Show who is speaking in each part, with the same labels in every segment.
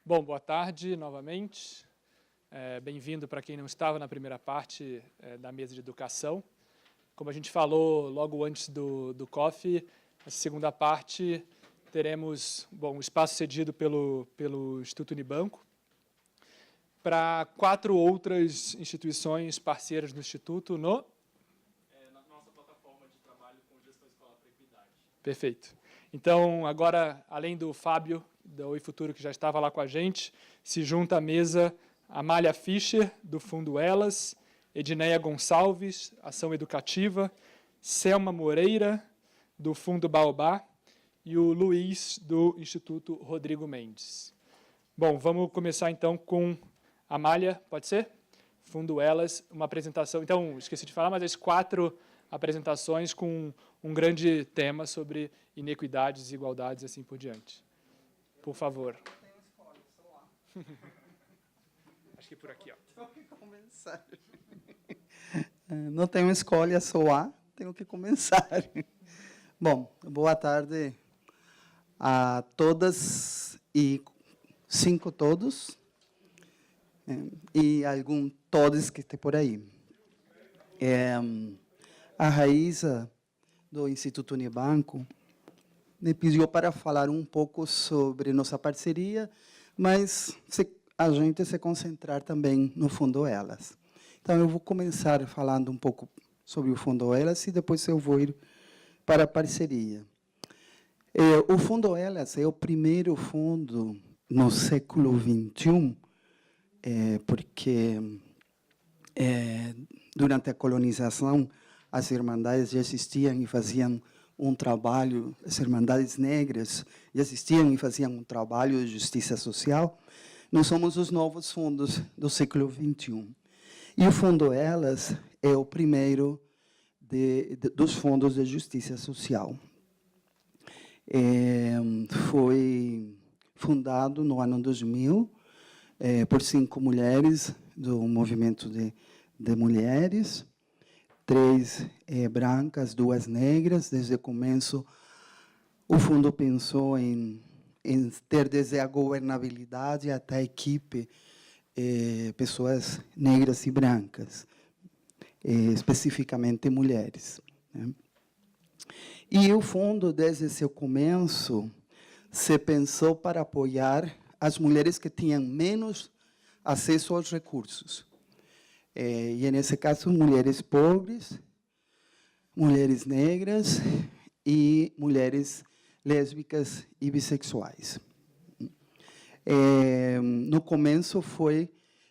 Speaker 1: Bom, boa tarde novamente. Bem-vindo para quem não estava na primeira parte da mesa de educação. Como a gente falou logo antes do coffee, essa segunda parte teremos um espaço cedido pelo Instituto Unibanco para 4 outras instituições parceiras do Instituto na nossa plataforma de trabalho com gestão escolar para equidade. Perfeito. Então, agora, além do Fábio, da Oi Futuro, que já estava lá com a gente, se junta à mesa Amália Fischer, do Fundo Elas, Edneia Gonçalves, Ação Educativa, Selma Moreira, do Fundo Baobá, e o Luiz, do Instituto Rodrigo Mendes. Bom, vamos começar então com Amália, pode ser? Fundo Elas, uma apresentação. Então, esqueci de falar, mas as 4 apresentações com um grande tema sobre inequidades, desigualdades e assim por diante. Por favor.
Speaker 2: Não tenho escolha, sou lá.
Speaker 1: Acho que por aqui, ó.
Speaker 2: Tenho que começar. Não tenho escolha, sou lá, tenho que começar. Bom, boa tarde a todas e 5 todos, e algum todos que estão por aí. A Raíza, do Instituto Unibanco, me pediu para falar um pouco sobre nossa parceria, mas a gente se concentrar também no Fundo Elas. Então, eu vou começar falando um pouco sobre o Fundo Elas e depois eu vou ir para a parceria. O Fundo Elas é o primeiro fundo no século XXI, porque durante a colonização as irmandades já existiam e faziam um trabalho, as Irmandades Negras já existiam e faziam um trabalho de justiça social. Nós somos os novos fundos do século XXI. E o Fundo Elas é o primeiro dos fundos de justiça social. Foi fundado no ano 2000 por 5 mulheres do movimento de mulheres, 3 brancas, 2 negras. Desde o começo, o fundo pensou em ter desde a governabilidade até a equipe pessoas negras e brancas, especificamente mulheres. E o fundo, desde seu começo, se pensou para apoiar as mulheres que tinham menos acesso aos recursos. E, nesse caso, mulheres pobres, mulheres negras e mulheres lésbicas e bissexuais. No começo,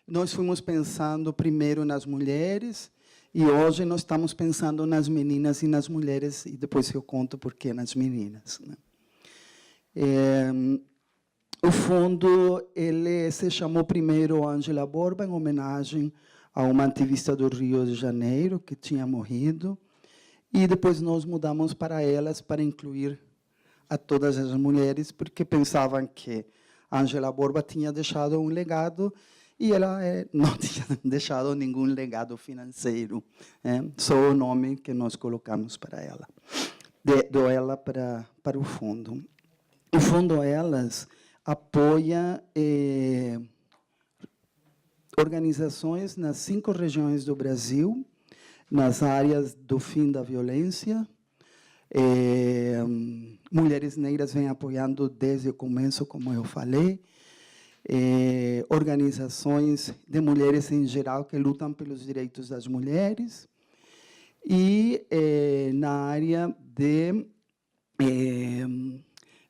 Speaker 2: nós fomos pensando primeiro nas mulheres, e hoje nós estamos pensando nas meninas e nas mulheres, e depois eu conto por que nas meninas. O fundo ele se chamou primeiro Ângela Borba, em homenagem a uma ativista do Rio de Janeiro, que tinha morrido, e depois nós mudamos para Elas, para incluir a todas as mulheres, porque pensavam que Ângela Borba tinha deixado um legado, e ela não tinha deixado nenhum legado financeiro, só o nome que nós colocamos para ela, ela para o fundo. O Fundo Elas apoia organizações nas 5 regiões do Brasil, nas áreas do fim da violência. Mulheres negras vêm apoiando desde o começo, como eu falei. Organizações de mulheres em geral que lutam pelos direitos das mulheres. E na área de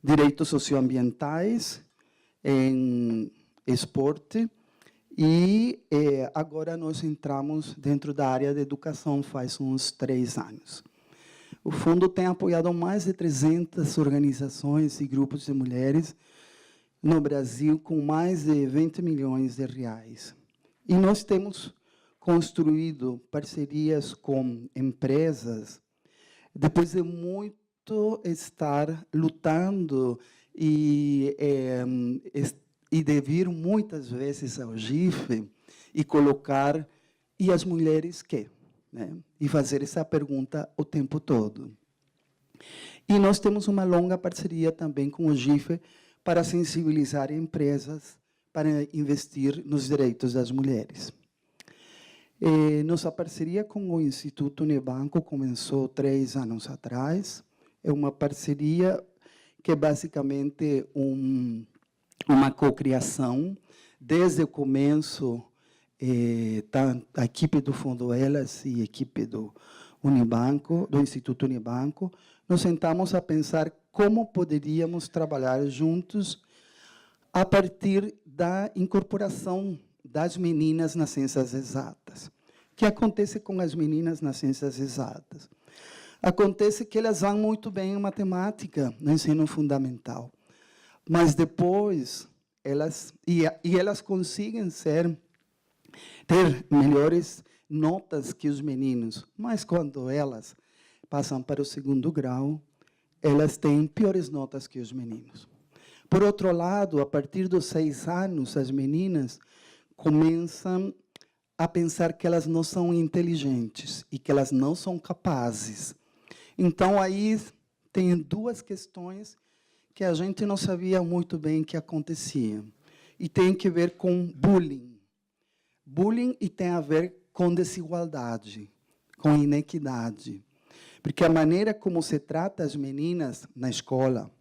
Speaker 2: direitos socioambientais, em esporte. E agora nós entramos dentro da área de educação faz uns 3 anos. O fundo tem apoiado mais de 300 organizações e grupos de mulheres no Brasil, com mais de 20 milhões de reais. E nós temos construído parcerias com empresas, depois de muito estar lutando e de vir muitas vezes ao GIF e colocar, e as mulheres quê? E fazer essa pergunta o tempo todo. E nós temos uma longa parceria também com o GIF para sensibilizar empresas para investir nos direitos das mulheres. Nossa parceria com o Instituto Unibanco começou 3 anos atrás. É uma parceria que é basicamente uma cocriação. Desde o começo, a equipe do Fundo Elas e a equipe do Unibanco, do Instituto Unibanco, nos sentamos a pensar como poderíamos trabalhar juntos a partir da incorporação das meninas nas ciências exatas. O que acontece com as meninas nas ciências exatas? Acontece que elas vão muito bem em matemática, no ensino fundamental, mas depois elas conseguem ter melhores notas que os meninos, mas quando elas passam para o 2º grau, elas têm piores notas que os meninos. Por outro lado, a partir dos 6 anos, as meninas começam a pensar que elas não são inteligentes e que elas não são capazes. Então, aí tem 2 questões que a gente não sabia muito bem o que acontecia. E tem que ver com bullying. Bullying e tem a ver com desigualdade, com inequidade. Porque a maneira como se trata as meninas na escola,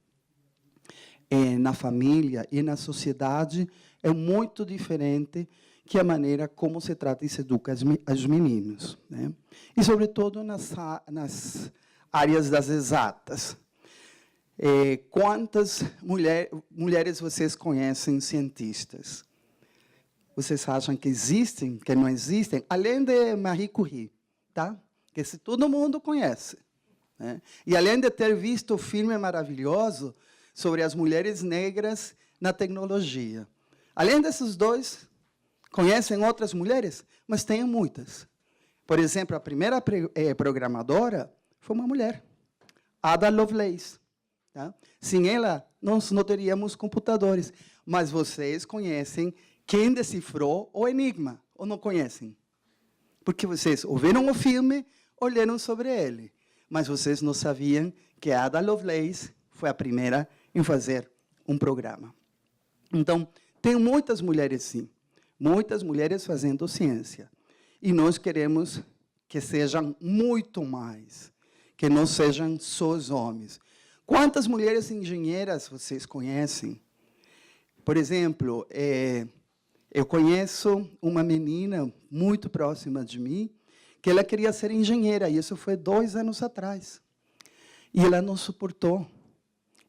Speaker 2: na família e na sociedade é muito diferente que a maneira como se trata e se educa os meninos, né? E, sobretudo, nas áreas das exatas. Quantas mulheres vocês conhecem cientistas? Vocês acham que existem, que não existem? Além de Marie Curie, tá? Que todo mundo conhece, né? E além de ter visto o filme maravilhoso sobre as mulheres negras na tecnologia. Além desses 2, conhecem outras mulheres? Mas tem muitas. Por exemplo, a primeira programadora foi uma mulher, Ada Lovelace. Tá? Sem ela, nós não teríamos computadores. Mas vocês conhecem quem decifrou o Enigma, ou não conhecem? Porque vocês ouviram o filme, olharam sobre ele. Mas vocês não sabiam que a Ada Lovelace foi a primeira em fazer um programa. Então, tem muitas mulheres, sim. Muitas mulheres fazendo ciência. E nós queremos que sejam muito mais, que não sejam só os homens. Quantas mulheres engenheiras vocês conhecem? Por exemplo, eu conheço uma menina muito próxima de mim, que ela queria ser engenheira, e isso foi 2 anos atrás. E ela não suportou.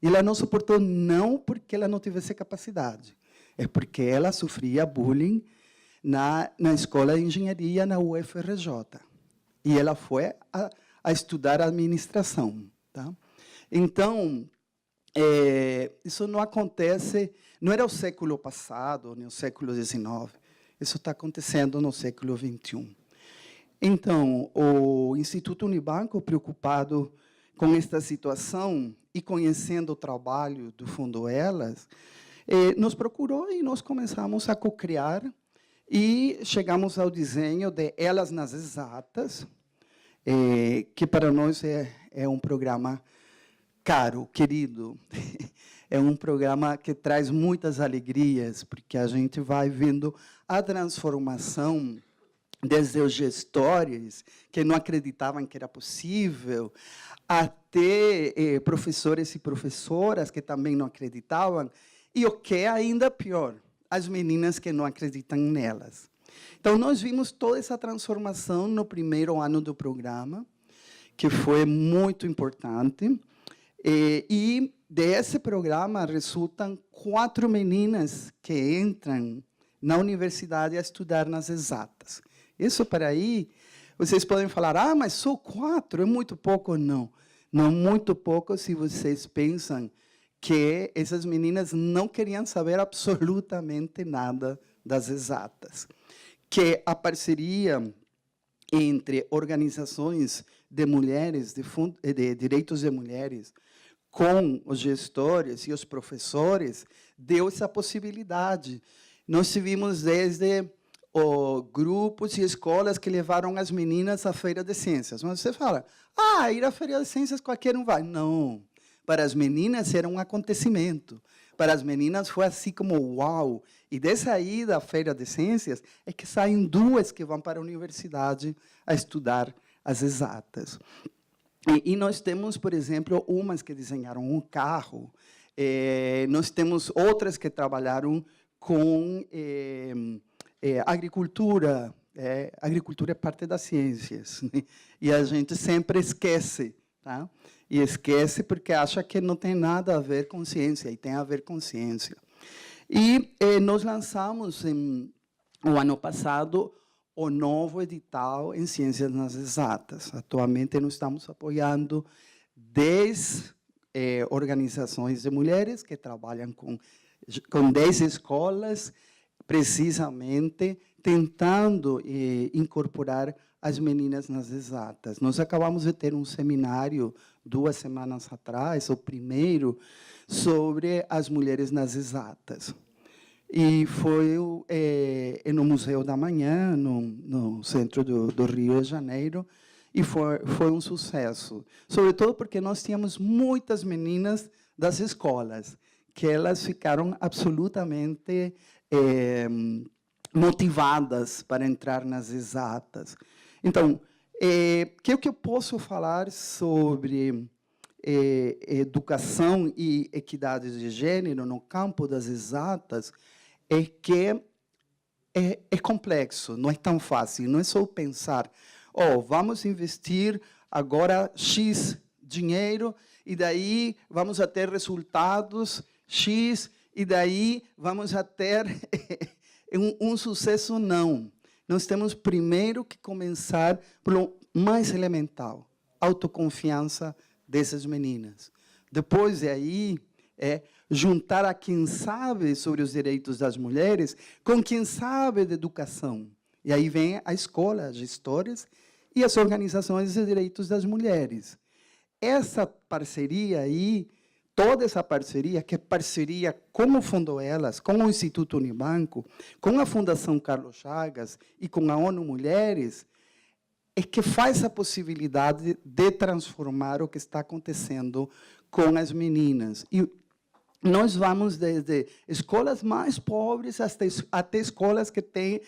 Speaker 2: E ela não suportou não porque ela não tivesse capacidade, é porque ela sofria bullying na escola de engenharia na UFRJ. E ela foi a estudar administração. Tá? Então, isso não acontece, não era o século passado, nem o século XIX, isso está acontecendo no século XXI. Então, o Instituto Unibanco, preocupado com esta situação e conhecendo o trabalho do Fundo Elas, nos procurou e nós começamos a co-criar e chegamos ao desenho de Elas nas Exatas, que para nós é um programa caro, querido. É um programa que traz muitas alegrias, porque a gente vai vendo a transformação desde os gestores, que não acreditavam que era possível, até professores e professoras que também não acreditavam, e o que é ainda pior, as meninas que não acreditam nelas. Então, nós vimos toda essa transformação no primeiro ano do programa, que foi muito importante, e desse programa resultam 4 meninas que entram na universidade a estudar nas exatas. Isso para aí, vocês podem falar, mas só 4, é muito pouco. Não, não muito pouco se vocês pensam que essas meninas não queriam saber absolutamente nada das exatas. Que a parceria entre organizações de mulheres, de direitos de mulheres, com os gestores e os professores, deu essa possibilidade. Nós tivemos desde grupos e escolas que levaram as meninas à Feira de Ciências. Mas você fala, ir à Feira de Ciências qualquer um vai. Não, Para as meninas era um acontecimento. Para as meninas foi assim como uau. E dessa aí da Feira de Ciências é que saem duas que vão para a universidade a estudar as exatas. E nós temos, por exemplo, umas que desenharam um carro. Nós temos outras que trabalharam com agricultura. Agricultura é parte das ciências, né? E a gente sempre esquece, tá? E esquece porque acha que não tem nada a ver com ciência, e tem a ver com ciência. E nós lançamos, o ano passado, o novo edital em Ciências nas Exatas. Atualmente, nós estamos apoiando 10 organizações de mulheres que trabalham com 10 escolas, precisamente tentando incorporar as meninas nas exatas. Nós acabamos de ter um seminário 2 semanas atrás, o primeiro, sobre as mulheres nas exatas. E foi no Museu da Manhã, no centro do Rio de Janeiro, e foi um sucesso. Sobretudo porque nós tínhamos muitas meninas das escolas, que elas ficaram absolutamente motivadas para entrar nas exatas. Então, o que eu posso falar sobre educação e equidade de gênero no campo das exatas é que é complexo, não é tão fácil, não é só pensar, vamos investir agora X dinheiro e daí vamos a ter resultados X e daí vamos a ter um sucesso, não. Nós temos primeiro que começar pelo mais elemental, autoconfiança dessas meninas. Depois de aí, juntar a quem sabe sobre os direitos das mulheres com quem sabe de educação. E aí vem a escola, as gestores e as organizações de direitos das mulheres. Essa parceria aí, toda essa parceria, que é parceria com o Fundo Elas, com o Instituto Unibanco, com a Fundação Carlos Chagas e com a ONU Mulheres, é que faz a possibilidade de transformar o que está acontecendo com as meninas. E nós vamos desde escolas mais pobres até escolas que têm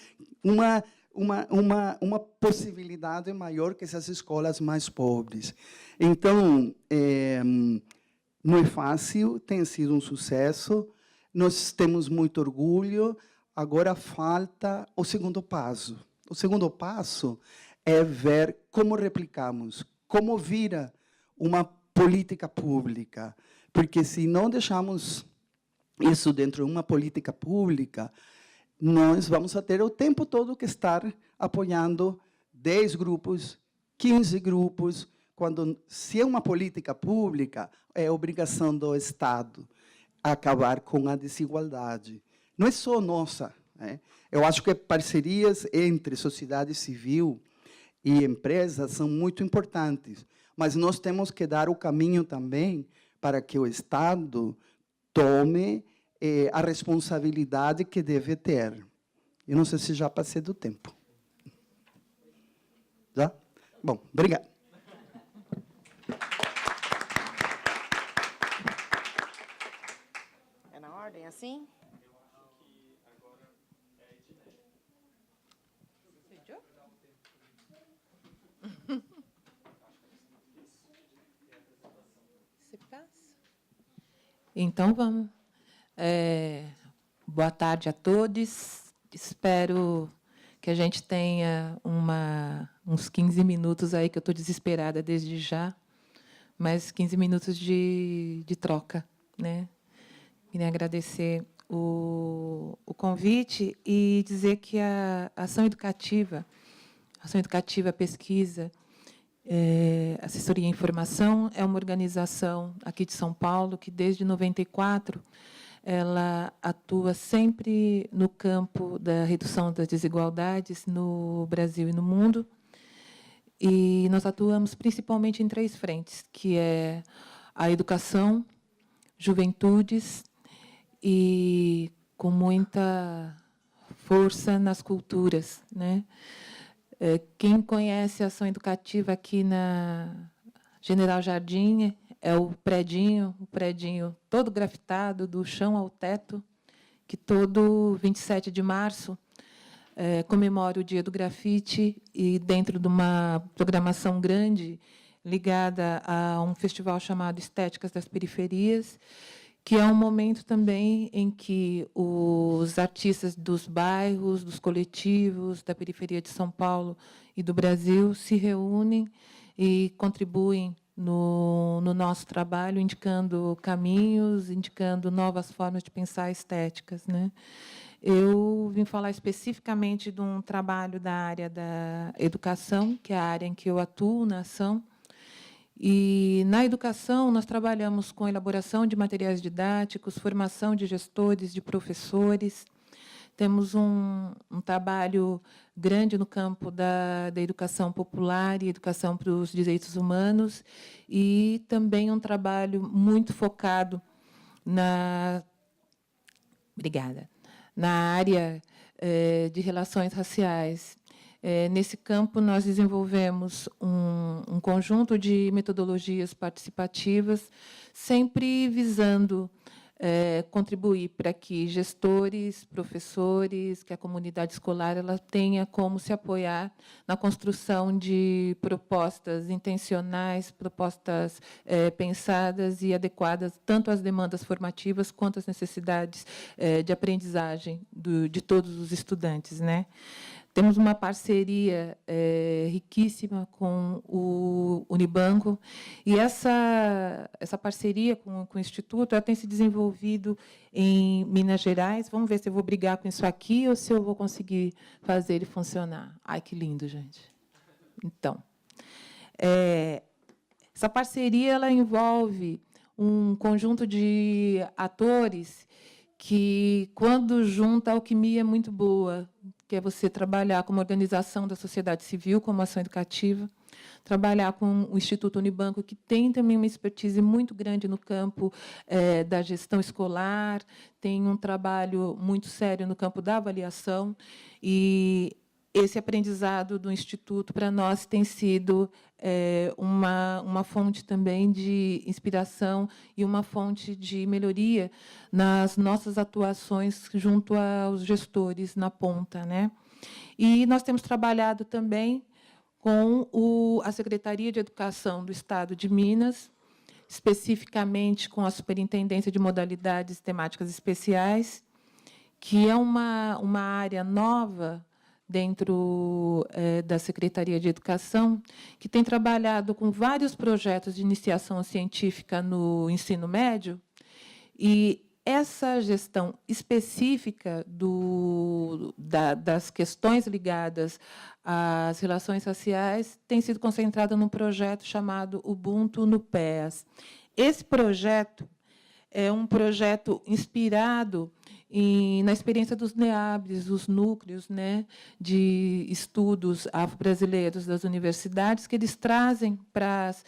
Speaker 2: uma possibilidade maior que essas escolas mais pobres. Então, não é fácil, tem sido um sucesso, nós temos muito orgulho, agora falta o segundo passo. O segundo passo é ver como replicamos, como vira uma política pública, porque se não deixarmos isso dentro de uma política pública, nós vamos a ter o tempo todo que estar apoiando 10 grupos, 15 grupos, quando, se é uma política pública, é obrigação do Estado acabar com a desigualdade. Não é só nossa. Eu acho que parcerias entre sociedade civil e empresas são muito importantes, mas nós temos que dar o caminho também para que o Estado tome a responsabilidade que deve ter. Eu não sei se já passei do tempo. Já? Bom, obrigado.
Speaker 3: É na ordem, assim? Você passa?
Speaker 4: Então, vamos. Boa tarde a todos. Espero que a gente tenha uns 15 minutos aí, que eu estou desesperada desde já, mas 15 minutos de troca, né? Queria agradecer o convite e dizer que a ação educativa, pesquisa, assessoria e informação é uma organização aqui de São Paulo que, desde 94, ela atua sempre no campo da redução das desigualdades no Brasil e no mundo. E nós atuamos principalmente em 3 frentes, que é a educação, juventudes e com muita força nas culturas, né? Quem conhece a ação educativa aqui na General Jardim é o predinho todo grafitado, do chão ao teto, que todo 27 de março comemora o Dia do Grafite, e dentro de uma programação grande ligada a um festival chamado Estéticas das Periferias, que é um momento também em que os artistas dos bairros, dos coletivos, da periferia de São Paulo e do Brasil se reúnem e contribuem no nosso trabalho, indicando caminhos, indicando novas formas de pensar estéticas, né? Eu vim falar especificamente de um trabalho da área da educação, que é a área em que eu atuo na ação. E, na educação, nós trabalhamos com elaboração de materiais didáticos, formação de gestores, de professores. Temos um trabalho grande no campo da educação popular e educação para os direitos humanos, e também um trabalho muito focado na área de relações raciais. Nesse campo, nós desenvolvemos um conjunto de metodologias participativas, sempre visando contribuir para que gestores, professores, que a comunidade escolar ela tenha como se apoiar na construção de propostas intencionais, propostas pensadas e adequadas tanto às demandas formativas quanto às necessidades de aprendizagem de todos os estudantes, né? Temos uma parceria riquíssima com o Unibanco, e essa parceria com o Instituto ela tem se desenvolvido em Minas Gerais. Vamos ver se eu vou brigar com isso aqui ou se eu vou conseguir fazer ele funcionar. Ai, que lindo, gente. Então, essa parceria ela envolve um conjunto de atores que, quando junta, a alquimia é muito boa, que é você trabalhar com uma organização da sociedade civil, como ação educativa, trabalhar com o Instituto Unibanco, que tem também uma expertise muito grande no campo da gestão escolar, tem um trabalho muito sério no campo da avaliação, e esse aprendizado do Instituto, para nós, tem sido uma fonte também de inspiração e uma fonte de melhoria nas nossas atuações junto aos gestores na ponta, né? E nós temos trabalhado também com a Secretaria de Educação do Estado de Minas, especificamente com a Superintendência de Modalidades Temáticas Especiais, que é uma área nova dentro da Secretaria de Educação, que tem trabalhado com vários projetos de iniciação científica no ensino médio, e essa gestão específica das questões ligadas às relações raciais tem sido concentrada num projeto chamado Ubuntu no PEAS. Esse projeto é um projeto inspirado na experiência dos NEABs, os núcleos, né, de estudos afro-brasileiros das universidades, que eles trazem para as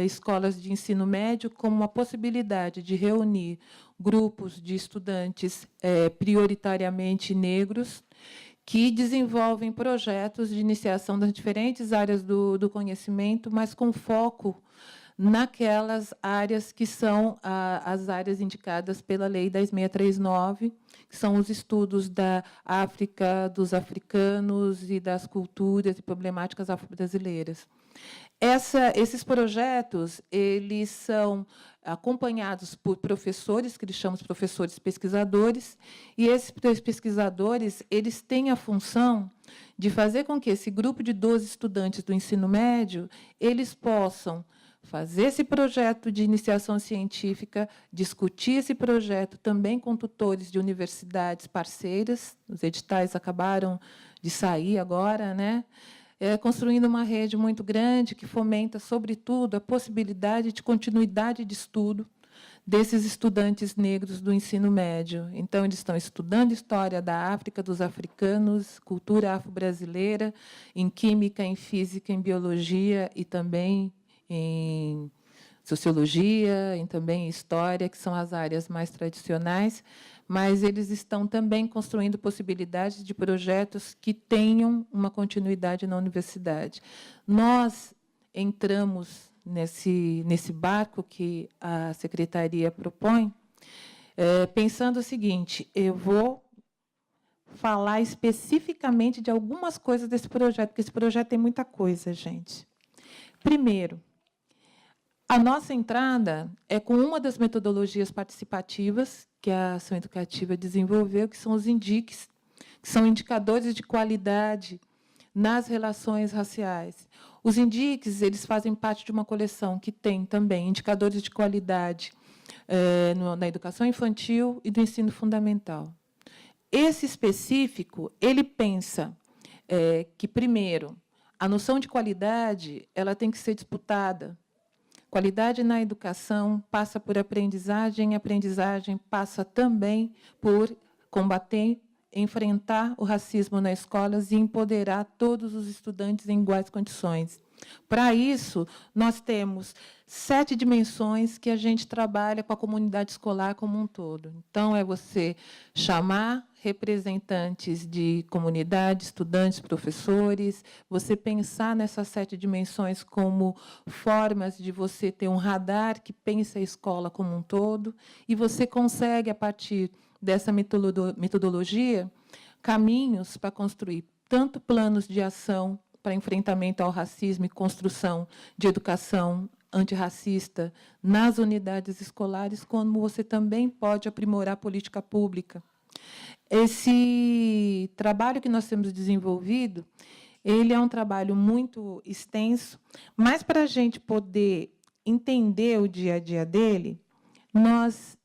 Speaker 4: escolas de ensino médio como uma possibilidade de reunir grupos de estudantes prioritariamente negros, que desenvolvem projetos de iniciação das diferentes áreas do conhecimento, mas com foco naquelas áreas que são as áreas indicadas pela Lei 10.639, que são os estudos da África, dos africanos e das culturas e problemáticas afro-brasileiras. Esses projetos eles são acompanhados por professores, que eles chamam de professores pesquisadores, e esses pesquisadores eles têm a função de fazer com que esse grupo de 12 estudantes do ensino médio eles possam fazer esse projeto de iniciação científica, discutir esse projeto também com tutores de universidades parceiras. Os editais acabaram de sair agora, né? Construindo uma rede muito grande que fomenta, sobretudo, a possibilidade de continuidade de estudo desses estudantes negros do ensino médio. Então, eles estão estudando história da África, dos africanos, cultura afro-brasileira, em química, em física, em biologia e também em sociologia, e também em história, que são as áreas mais tradicionais, mas eles estão também construindo possibilidades de projetos que tenham uma continuidade na universidade. Nós entramos nesse barco que a secretaria propõe, pensando o seguinte: eu vou falar especificamente de algumas coisas desse projeto, porque esse projeto tem muita coisa, gente. Primeiro, a nossa entrada é com uma das metodologias participativas que a Ação Educativa desenvolveu, que são os INDICs, que são indicadores de qualidade nas relações raciais. Os INDICs, eles fazem parte de uma coleção que tem também indicadores de qualidade na educação infantil e do ensino fundamental. Esse específico, ele pensa que, primeiro, a noção de qualidade ela tem que ser disputada. Qualidade na educação passa por aprendizagem, e aprendizagem passa também por combater, enfrentar o racismo nas escolas e empoderar todos os estudantes em iguais condições. Para isso, nós temos 7 dimensões que a gente trabalha com a comunidade escolar como um todo. Então, é você chamar representantes de comunidade, estudantes, professores, você pensar nessas 7 dimensões como formas de você ter um radar que pensa a escola como um todo, e você consegue, a partir dessa metodologia, caminhos para construir tanto planos de ação para enfrentamento ao racismo e construção de educação antirracista nas unidades escolares, como você também pode aprimorar a política pública. Esse trabalho que nós temos desenvolvido, ele é um trabalho muito extenso, mas, para a gente poder entender o dia a dia dele, nós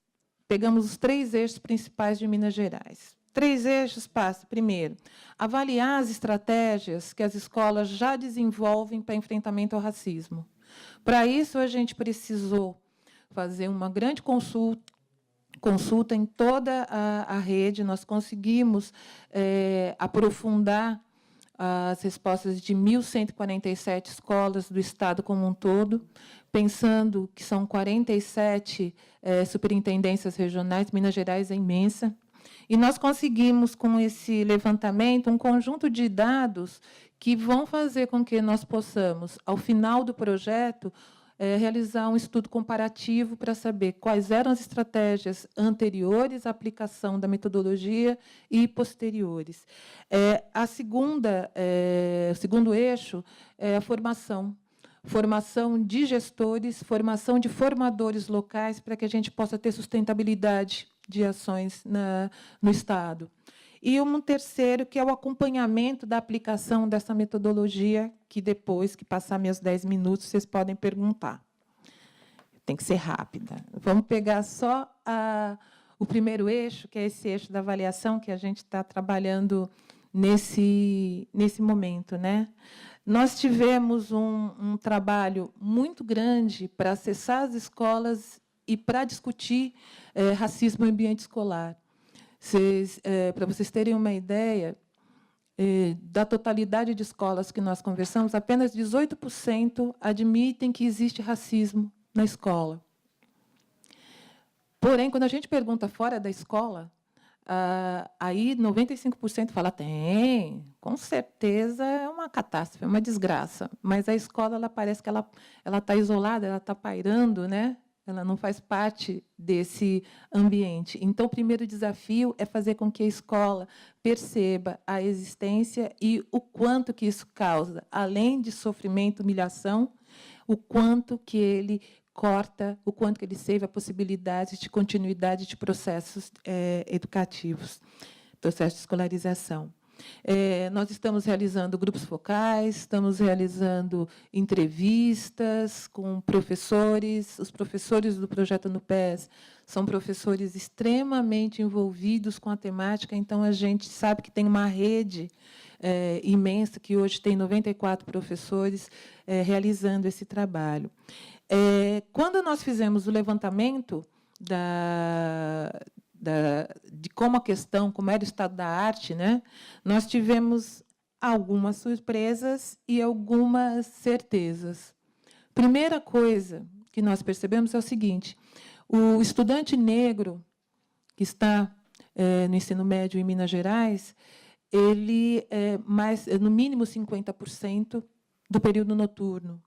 Speaker 4: pegamos os 3 eixos principais de Minas Gerais. 3 eixos passam, primeiro, avaliar as estratégias que as escolas já desenvolvem para enfrentamento ao racismo. Para isso, a gente precisou fazer uma grande consulta em toda a rede. Nós conseguimos aprofundar as respostas de 1.147 escolas do Estado como um todo, pensando que são 47 superintendências regionais. Minas Gerais é imensa. E nós conseguimos, com esse levantamento, um conjunto de dados que vão fazer com que nós possamos, ao final do projeto, realizar um estudo comparativo para saber quais eram as estratégias anteriores à aplicação da metodologia e posteriores. O segundo eixo é a formação. Formação de gestores, formação de formadores locais, para que a gente possa ter sustentabilidade de ações no Estado. E um terceiro, que é o acompanhamento da aplicação dessa metodologia, que, depois que passar meus 10 minutos, vocês podem perguntar. Tem que ser rápida. Vamos pegar só o primeiro eixo, que é esse eixo da avaliação que a gente está trabalhando nesse momento, né? Nós tivemos um trabalho muito grande para acessar as escolas e para discutir racismo no ambiente escolar. Para vocês terem uma ideia, da totalidade de escolas que nós conversamos, apenas 18% admitem que existe racismo na escola. Porém, quando a gente pergunta fora da escola, aí 95% fala: tem, com certeza é uma catástrofe, é uma desgraça. Mas a escola, ela parece que ela está isolada, ela está pairando, né? Ela não faz parte desse ambiente. Então, o primeiro desafio é fazer com que a escola perceba a existência e o quanto que isso causa, além de sofrimento, humilhação, o quanto que ele corta, o quanto que ele serve a possibilidade de continuidade de processos educativos, processos de escolarização. Nós estamos realizando grupos focais, estamos realizando entrevistas com professores. Os professores do projeto NUPES são professores extremamente envolvidos com a temática, então a gente sabe que tem uma rede imensa, que hoje tem 94 professores realizando esse trabalho. Quando nós fizemos o levantamento de como era o estado da arte, né, nós tivemos algumas surpresas e algumas certezas. Primeira coisa que nós percebemos é o seguinte: o estudante negro que está no ensino médio em Minas Gerais, ele no mínimo 50% do período noturno.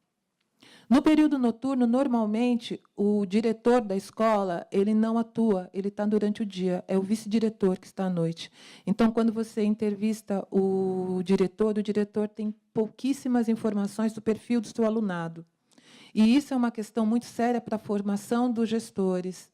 Speaker 4: No período noturno, normalmente, o diretor da escola ele não atua, ele está durante o dia, é o vice-diretor que está à noite. Então, quando você entrevista o diretor tem pouquíssimas informações do perfil do seu alunado. E isso é uma questão muito séria para a formação dos gestores.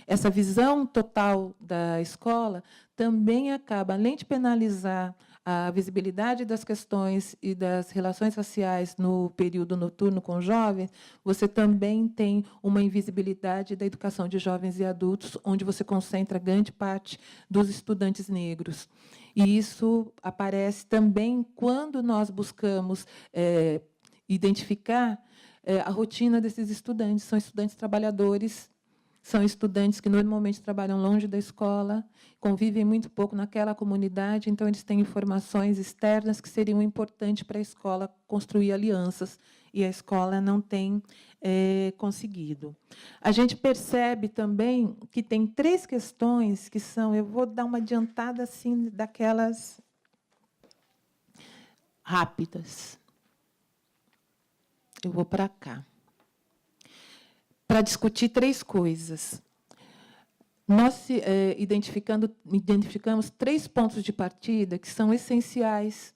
Speaker 4: Essa visão total da escola também acaba, além de penalizar a visibilidade das questões e das relações raciais no período noturno com jovens, você também tem uma invisibilidade da educação de jovens e adultos, onde você concentra grande parte dos estudantes negros. E isso aparece também quando nós buscamos identificar a rotina desses estudantes. São estudantes trabalhadores, são estudantes que normalmente trabalham longe da escola, convivem muito pouco naquela comunidade, então eles têm informações externas que seriam importantes para a escola construir alianças, e a escola não tem conseguido. A gente percebe também que tem 3 questões que são, eu vou dar uma adiantada assim daquelas rápidas. Eu vou para cá. Para discutir 3 coisas. Nós identificamos 3 pontos de partida que são essenciais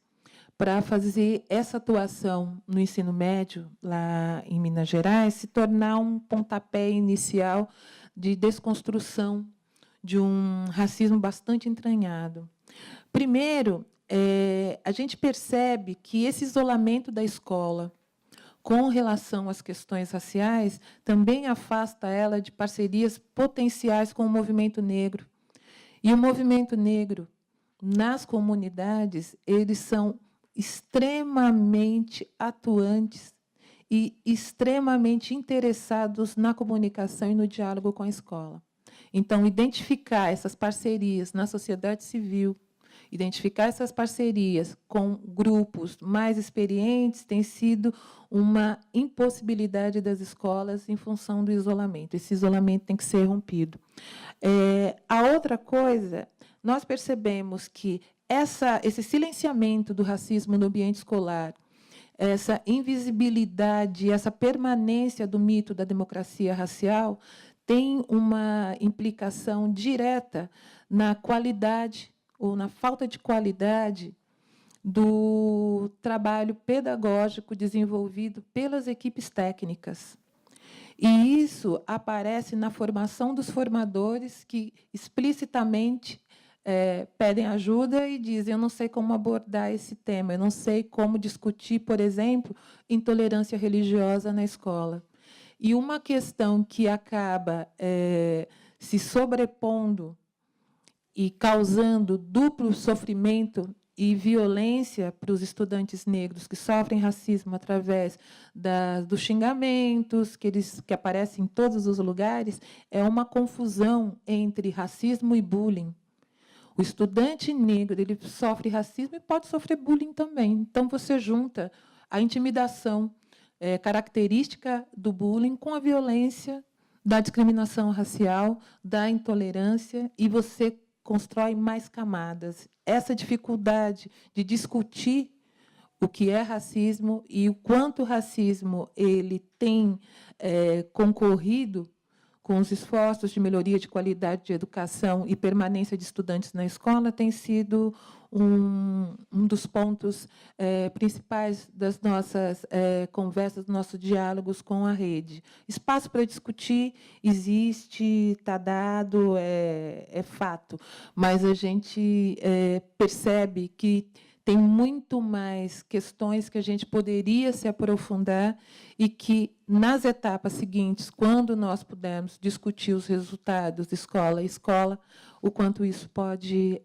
Speaker 4: para fazer essa atuação no ensino médio, lá em Minas Gerais, se tornar um pontapé inicial de desconstrução de um racismo bastante entranhado. Primeiro, a gente percebe que esse isolamento da escola, com relação às questões raciais, também afasta ela de parcerias potenciais com o movimento negro. E o movimento negro, nas comunidades, eles são extremamente atuantes e extremamente interessados na comunicação e no diálogo com a escola. Então, identificar essas parcerias na sociedade civil, identificar essas parcerias com grupos mais experientes tem sido uma impossibilidade das escolas em função do isolamento. Esse isolamento tem que ser rompido. A outra coisa, nós percebemos que esse silenciamento do racismo no ambiente escolar, essa invisibilidade, essa permanência do mito da democracia racial tem uma implicação direta na qualidade ou na falta de qualidade do trabalho pedagógico desenvolvido pelas equipes técnicas. E isso aparece na formação dos formadores que explicitamente pedem ajuda e dizem: eu não sei como abordar esse tema, eu não sei como discutir, por exemplo, intolerância religiosa na escola. E uma questão que acaba se sobrepondo e causando duplo sofrimento e violência para os estudantes negros que sofrem racismo através dos xingamentos que aparecem em todos os lugares, é uma confusão entre racismo e bullying. O estudante negro ele sofre racismo e pode sofrer bullying também. Então, você junta a intimidação característica do bullying com a violência da discriminação racial, da intolerância, e você constrói mais camadas. Essa dificuldade de discutir o que é racismo e o quanto o racismo ele tem concorrido com os esforços de melhoria de qualidade de educação e permanência de estudantes na escola tem sido um dos pontos principais das nossas conversas, dos nossos diálogos com a rede. Espaço para discutir existe, está dado, é fato, mas a gente percebe que tem muito mais questões que a gente poderia se aprofundar e que, nas etapas seguintes, quando nós pudermos discutir os resultados escola a escola, o quanto isso pode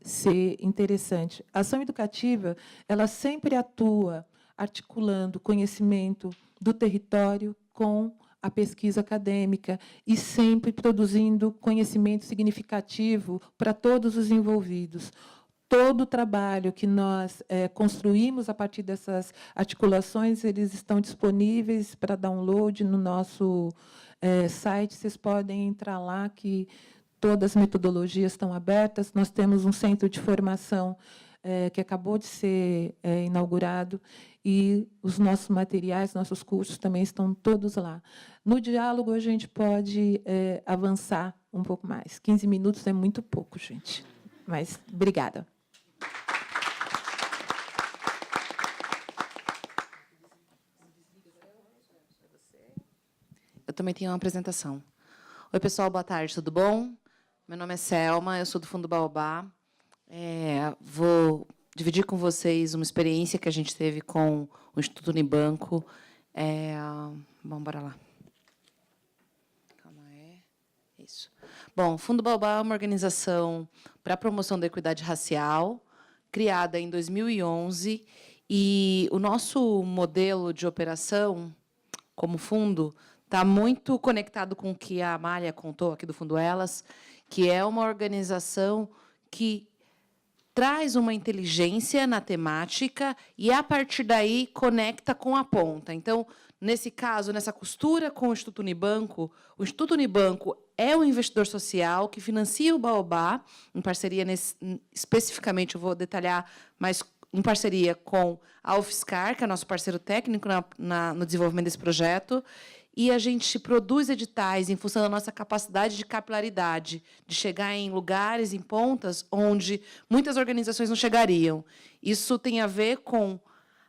Speaker 4: ser interessante. A ação educativa ela sempre atua articulando conhecimento do território com a pesquisa acadêmica e sempre produzindo conhecimento significativo para todos os envolvidos. Todo o trabalho que nós construímos a partir dessas articulações, eles estão disponíveis para download no nosso site. Vocês podem entrar lá, que todas as metodologias estão abertas. Nós temos um centro de formação que acabou de ser inaugurado e os nossos materiais, nossos cursos também estão todos lá. No diálogo, a gente pode avançar um pouco mais. 15 minutos é muito pouco, gente. Mas, obrigada.
Speaker 3: Eu também tenho uma apresentação. Oi, pessoal, boa tarde, tudo bom? Meu nome é Selma, eu sou do Fundo Baobá. Vou dividir com vocês uma experiência que a gente teve com o Instituto Unibanco. Bom, bora lá. Calma aí. Isso. Bom, o Fundo Baobá é uma organização para a promoção da equidade racial, criada em 2011, e o nosso modelo de operação, como fundo, está muito conectado com o que a Amália contou aqui do Fundo Elas, que é uma organização que traz uma inteligência na temática e, a partir daí, conecta com a ponta. Então, nesse caso, nessa costura com o Instituto Unibanco é um investidor social que financia o Baobá, em parceria, especificamente, eu vou detalhar, mas em parceria com a UFSCar, que é nosso parceiro técnico no desenvolvimento desse projeto, e a gente produz editais em função da nossa capacidade de capilaridade, de chegar em lugares, em pontas, onde muitas organizações não chegariam. Isso tem a ver com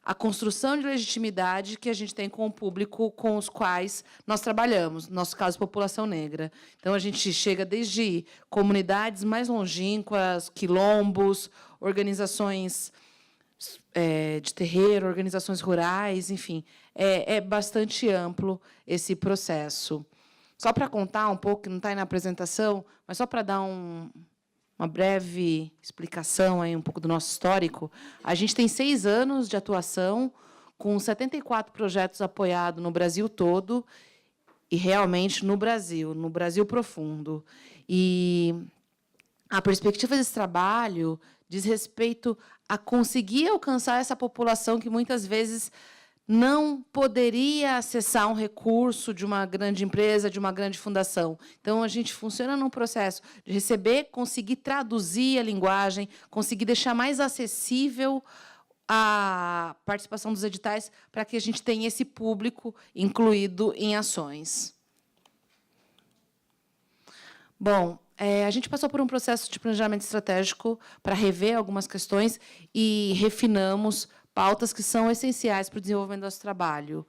Speaker 3: a construção de legitimidade que a gente tem com o público com os quais nós trabalhamos, no nosso caso, população negra. Então, a gente chega desde comunidades mais longínquas, quilombos, organizações de terreiro, organizações rurais, enfim, é bastante amplo esse processo. Só para contar um pouco, que não está aí na apresentação, mas só para dar uma breve explicação aí, um pouco do nosso histórico, a gente tem 6 anos de atuação, com 74 projetos apoiados no Brasil todo, e realmente no Brasil profundo. E a perspectiva desse trabalho diz respeito a conseguir alcançar essa população que, muitas vezes, não poderia acessar um recurso de uma grande empresa, de uma grande fundação. Então, a gente funciona num processo de receber, conseguir traduzir a linguagem, conseguir deixar mais acessível a participação dos editais para que a gente tenha esse público incluído em ações. Bom, a gente passou por um processo de planejamento estratégico para rever algumas questões e refinamos pautas que são essenciais para o desenvolvimento do nosso trabalho.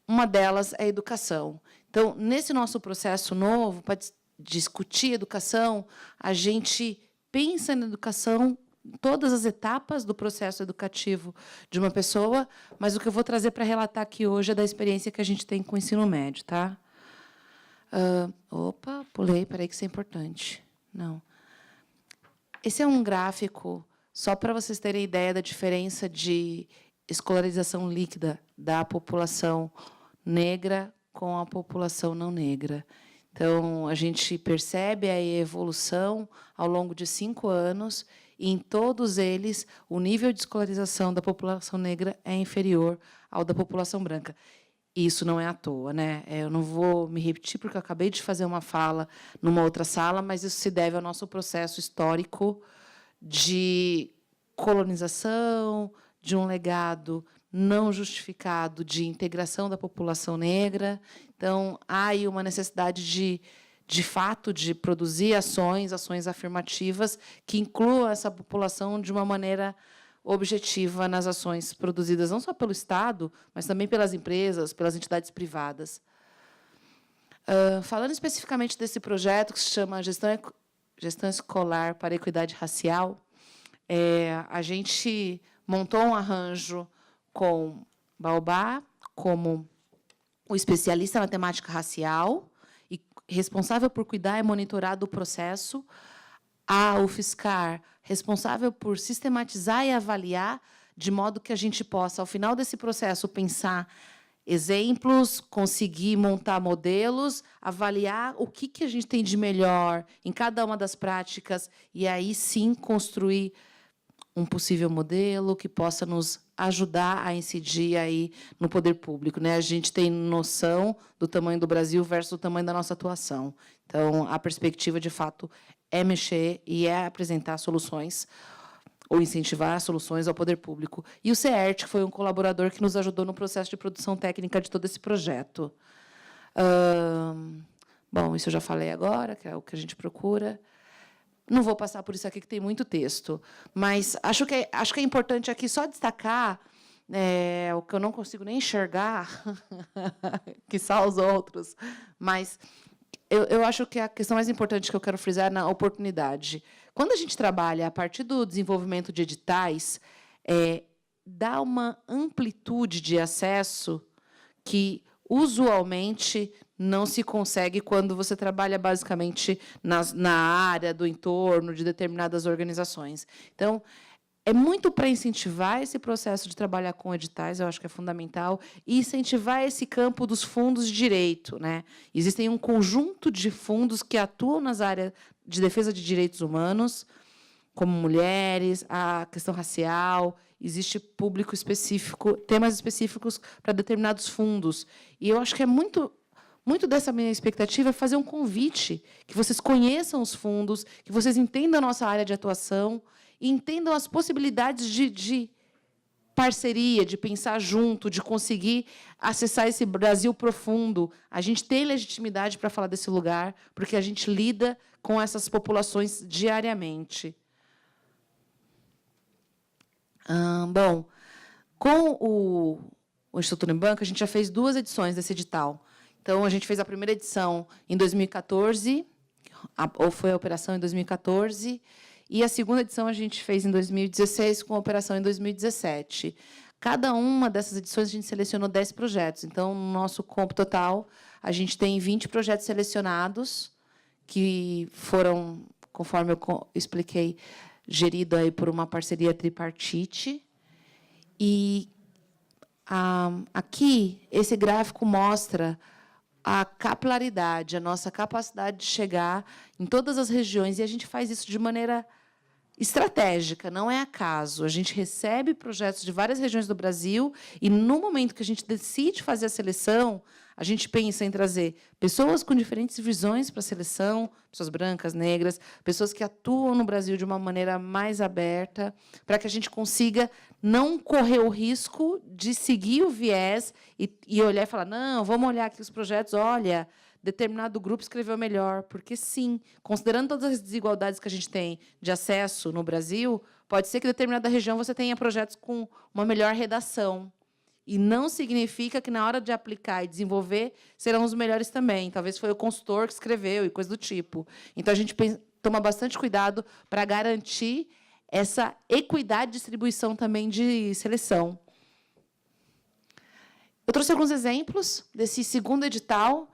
Speaker 3: Uma delas é a educação. Então, nesse nosso processo novo, para discutir educação, a gente pensa na educação em todas as etapas do processo educativo de uma pessoa, mas o que eu vou trazer para relatar aqui hoje é da experiência que a gente tem com o ensino médio, tá? Opa, pulei, peraí que isso é importante. Não. Esse é um gráfico só para vocês terem ideia da diferença de escolarização líquida da população negra com a população não negra. Então, a gente percebe a evolução ao longo de 5 anos, e, em todos eles, o nível de escolarização da população negra é inferior ao da população branca. Isso não é à toa, né? Eu não vou me repetir, porque eu acabei de fazer uma fala numa outra sala, mas isso se deve ao nosso processo histórico de colonização, de um legado não justificado de integração da população negra. Então, há aí uma necessidade de fato, de produzir ações afirmativas que incluam essa população de uma maneira objetiva nas ações produzidas não só pelo Estado, mas também pelas empresas, pelas entidades privadas. Falando especificamente desse projeto, que se chama Gestão Escolar para a Equidade Racial, a gente montou um arranjo com Baobá como o especialista na temática racial e responsável por cuidar e monitorar do processo, a UFSCar, responsável por sistematizar e avaliar, de modo que a gente possa, ao final desse processo, pensar exemplos, conseguir montar modelos, avaliar o que a gente tem de melhor em cada uma das práticas e, aí sim, construir um possível modelo que possa nos ajudar a incidir aí no poder público, né? A gente tem noção do tamanho do Brasil versus o tamanho da nossa atuação. Então, a perspectiva, de fato, é mexer e é apresentar soluções ou incentivar soluções ao poder público. E o CERT, que foi um colaborador que nos ajudou no processo de produção técnica de todo esse projeto. Bom, isso eu já falei agora, que é o que a gente procura. Não vou passar por isso aqui, que tem muito texto, mas acho que é importante aqui só destacar o que eu não consigo nem enxergar, que só os outros, mas eu acho que a questão mais importante que eu quero frisar é na oportunidade. Quando a gente trabalha a partir do desenvolvimento de editais, dá uma amplitude de acesso que, usualmente, não se consegue quando você trabalha, basicamente, na área do entorno de determinadas organizações. Então, é muito para incentivar esse processo de trabalhar com editais, eu acho que é fundamental, e incentivar esse campo dos fundos de direito, né? Existem um conjunto de fundos que atuam nas áreas de defesa de direitos humanos, como mulheres, a questão racial, existe público específico, temas específicos para determinados fundos. E eu acho que é muito dessa minha expectativa é fazer um convite, que vocês conheçam os fundos, que vocês entendam a nossa área de atuação, e entendam as possibilidades de parceria, de pensar junto, de conseguir acessar esse Brasil profundo. A gente tem legitimidade para falar desse lugar, porque a gente lida com essas populações diariamente. Bom, com o Instituto Unibanco, a gente já fez 2 edições desse edital. Então, a gente fez a primeira edição em 2014, ou foi a operação em 2014, e a segunda edição a gente fez em 2016, com a operação em 2017. Cada uma dessas edições, a gente selecionou 10 projetos. Então, no nosso compo total, a gente tem 20 projetos selecionados, que foram, conforme eu expliquei, gerido aí por uma parceria tripartite. E aqui, esse gráfico mostra a capilaridade, a nossa capacidade de chegar em todas as regiões, e a gente faz isso de maneira estratégica, não é acaso. A gente recebe projetos de várias regiões do Brasil e, no momento que a gente decide fazer a seleção, a gente pensa em trazer pessoas com diferentes visões para a seleção, pessoas brancas, negras, pessoas que atuam no Brasil de uma maneira mais aberta, para que a gente consiga não correr o risco de seguir o viés e olhar e falar, não, vamos olhar aqui os projetos, olha, determinado grupo escreveu melhor, porque, sim, considerando todas as desigualdades que a gente tem de acesso no Brasil, pode ser que em determinada região você tenha projetos com uma melhor redação. E não significa que, na hora de aplicar e desenvolver, serão os melhores também. Talvez foi o consultor que escreveu e coisa do tipo. Então, a gente toma bastante cuidado para garantir essa equidade de distribuição também de seleção. Eu trouxe alguns exemplos desse segundo edital.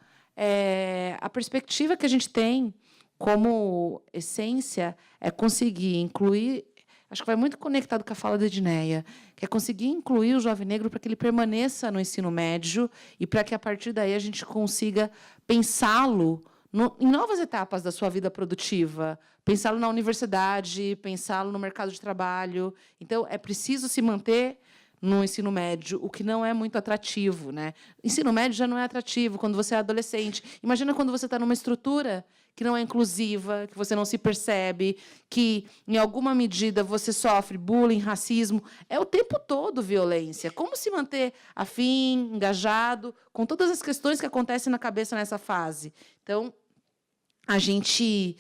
Speaker 3: A perspectiva que a gente tem como essência é conseguir incluir, acho que vai muito conectado com a fala da Edneia, que é conseguir incluir o jovem negro para que ele permaneça no ensino médio e para que, a partir daí, a gente consiga pensá-lo em novas etapas da sua vida produtiva, pensá-lo na universidade, pensá-lo no mercado de trabalho. Então, é preciso se manter no ensino médio, o que não é muito atrativo, né? Ensino médio já não é atrativo quando você é adolescente. Imagina quando você está numa estrutura que não é inclusiva, que você não se percebe, que, em alguma medida, você sofre bullying, racismo. É o tempo todo violência. Como se manter afim, engajado, com todas as questões que acontecem na cabeça nessa fase? Então, a gente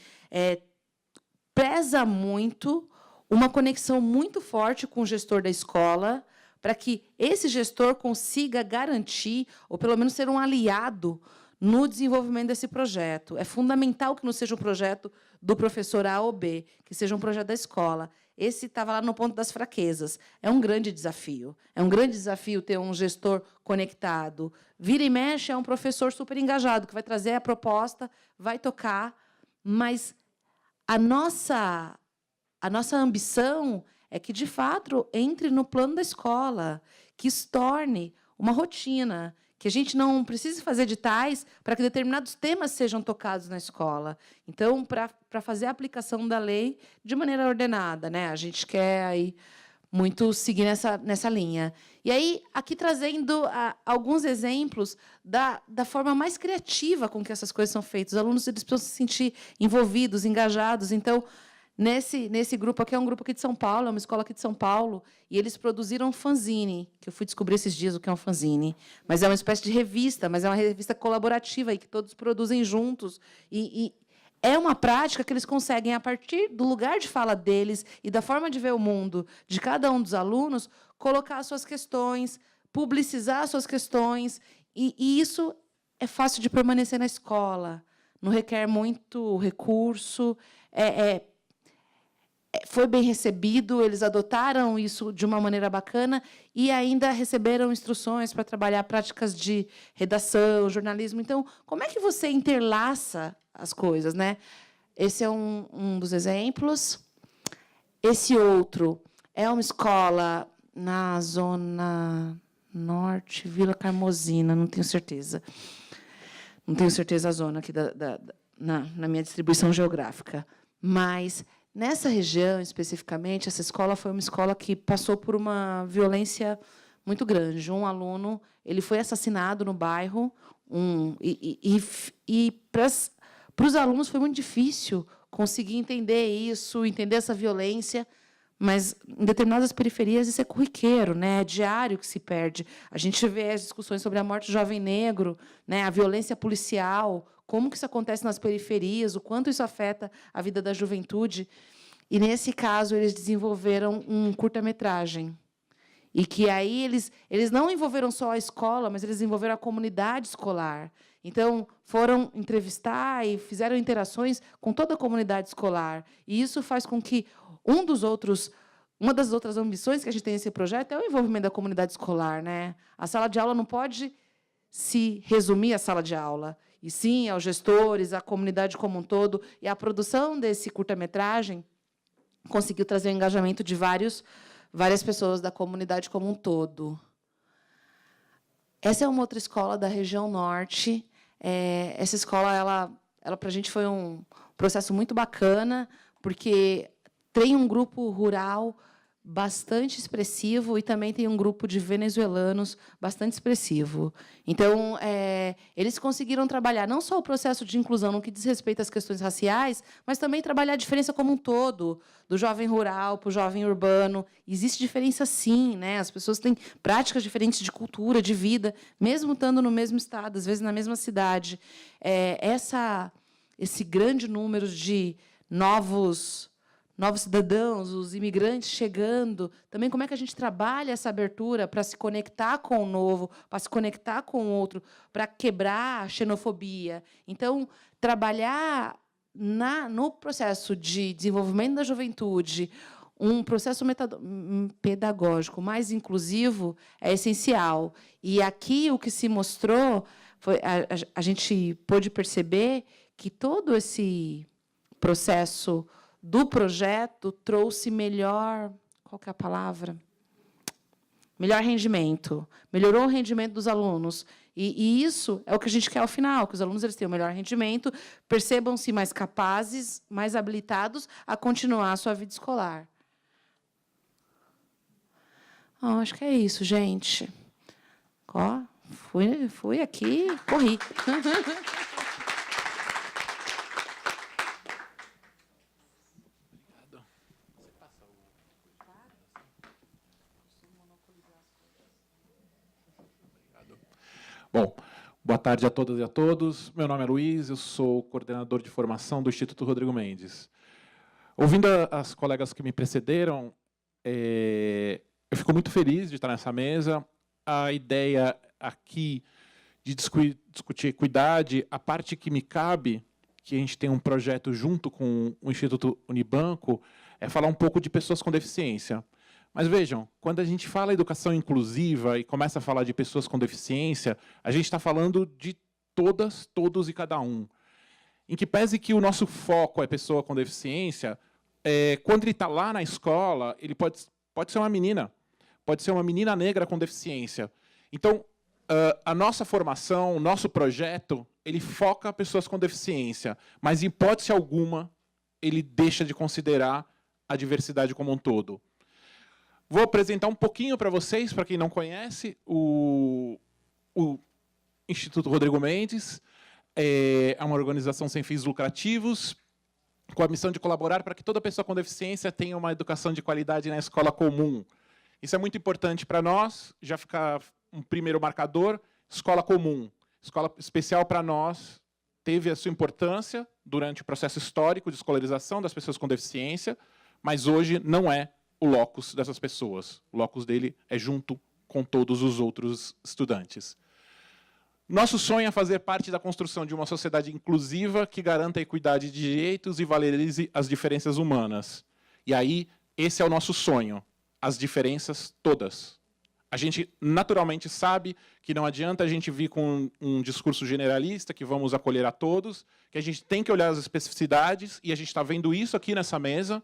Speaker 3: preza muito uma conexão muito forte com o gestor da escola, para que esse gestor consiga garantir, ou pelo menos ser um aliado no desenvolvimento desse projeto. É fundamental que não seja um projeto do professor A ou B, que seja um projeto da escola. Esse estava lá no ponto das fraquezas. É um grande desafio. É um grande desafio ter um gestor conectado. Vira e mexe, é um professor super engajado, que vai trazer a proposta, vai tocar, mas a nossa ambição é que, de fato, entre no plano da escola, que isso torne uma rotina, que a gente não precise fazer editais para que determinados temas sejam tocados na escola. Então, para fazer a aplicação da lei de maneira ordenada, né? A gente quer aí muito seguir nessa linha. E aí, aqui trazendo alguns exemplos da forma mais criativa com que essas coisas são feitas. Os alunos eles precisam se sentir envolvidos, engajados. Então, Nesse grupo aqui, é um grupo aqui de São Paulo, é uma escola aqui de São Paulo, e eles produziram um fanzine, que eu fui descobrir esses dias o que é um fanzine. Mas é uma espécie de revista, mas é uma revista colaborativa, aí, que todos produzem juntos. E é uma prática que eles conseguem, a partir do lugar de fala deles e da forma de ver o mundo de cada um dos alunos, colocar as suas questões, publicizar as suas questões, e isso é fácil de permanecer na escola, não requer muito recurso, foi bem recebido, eles adotaram isso de uma maneira bacana e ainda receberam instruções para trabalhar práticas de redação, jornalismo. Então, como é que você interlaça as coisas, né? Esse é um dos exemplos. Esse outro é uma escola na Zona Norte, Vila Carmozina, não tenho certeza. Não tenho certeza a zona aqui na minha distribuição geográfica. Mas, nessa região, especificamente, essa escola foi uma escola que passou por uma violência muito grande. Um aluno ele foi assassinado no bairro, e para os alunos foi muito difícil conseguir entender isso, entender essa violência, mas, em determinadas periferias, isso é corriqueiro, né? É diário que se perde. A gente vê as discussões sobre a morte do jovem negro, né? A violência policial, como que isso acontece nas periferias, o quanto isso afeta a vida da juventude. E, nesse caso, eles desenvolveram um curta-metragem. E que aí eles não envolveram só a escola, mas eles envolveram a comunidade escolar. Então, foram entrevistar e fizeram interações com toda a comunidade escolar. E isso faz com que uma das outras ambições que a gente tem nesse projeto é o envolvimento da comunidade escolar, né? A sala de aula não pode se resumir à sala de aula, e sim aos gestores, à comunidade como um todo. E a produção desse curta-metragem conseguiu trazer o engajamento de várias pessoas da comunidade como um todo. Essa é uma outra escola da região norte. Essa escola, ela para a gente foi um processo muito bacana, porque tem um grupo rural bastante expressivo e também tem um grupo de venezuelanos bastante expressivo. Então, eles conseguiram trabalhar não só o processo de inclusão no que diz respeito às questões raciais, mas também trabalhar a diferença como um todo, do jovem rural para o jovem urbano. Existe diferença, sim, né? As pessoas têm práticas diferentes de cultura, de vida, mesmo estando no mesmo estado, às vezes na mesma cidade. Esse grande número de novos cidadãos, os imigrantes chegando, também como é que a gente trabalha essa abertura para se conectar com o novo, para se conectar com o outro, para quebrar a xenofobia. Então, trabalhar no processo de desenvolvimento da juventude, um processo pedagógico mais inclusivo é essencial. E aqui o que se mostrou, a gente pôde perceber que todo esse processo do projeto trouxe melhor... Qual que é a palavra? Melhor rendimento. Melhorou o rendimento dos alunos. E isso é o que a gente quer ao final, que os alunos eles tenham o melhor rendimento, percebam-se mais capazes, mais habilitados a continuar a sua vida escolar. Acho que é isso, gente. Fui aqui, corri.
Speaker 5: Bom, boa tarde a todas e a todos. Meu nome é Luiz, eu sou coordenador de formação do Instituto Rodrigo Mendes. Ouvindo as colegas que me precederam, eu fico muito feliz de estar nessa mesa. A ideia aqui de discutir equidade, a parte que me cabe, que a gente tem um projeto junto com o Instituto Unibanco, é falar um pouco de pessoas com deficiência. Mas vejam, quando a gente fala educação inclusiva e começa a falar de pessoas com deficiência, a gente está falando de todas, todos e cada um. Em que pese que o nosso foco é pessoa com deficiência, quando ele está lá na escola, ele pode ser uma menina negra com deficiência. Então, a nossa formação, o nosso projeto, ele foca pessoas com deficiência, mas, em hipótese alguma, ele deixa de considerar a diversidade como um todo. Vou apresentar um pouquinho para vocês, para quem não conhece, o Instituto Rodrigo Mendes. É uma organização sem fins lucrativos com a missão de colaborar para que toda pessoa com deficiência tenha uma educação de qualidade na escola comum. Isso é muito importante para nós, já fica um primeiro marcador, escola comum. Escola especial para nós teve a sua importância durante o processo histórico de escolarização das pessoas com deficiência, mas hoje não é o locus dessas pessoas. O locus dele é junto com todos os outros estudantes. Nosso sonho é fazer parte da construção de uma sociedade inclusiva que garanta a equidade de direitos e valorize as diferenças humanas. E aí, esse é o nosso sonho, as diferenças todas. A gente naturalmente sabe que não adianta a gente vir com um discurso generalista, que vamos acolher a todos, que a gente tem que olhar as especificidades, e a gente está vendo isso aqui nessa mesa.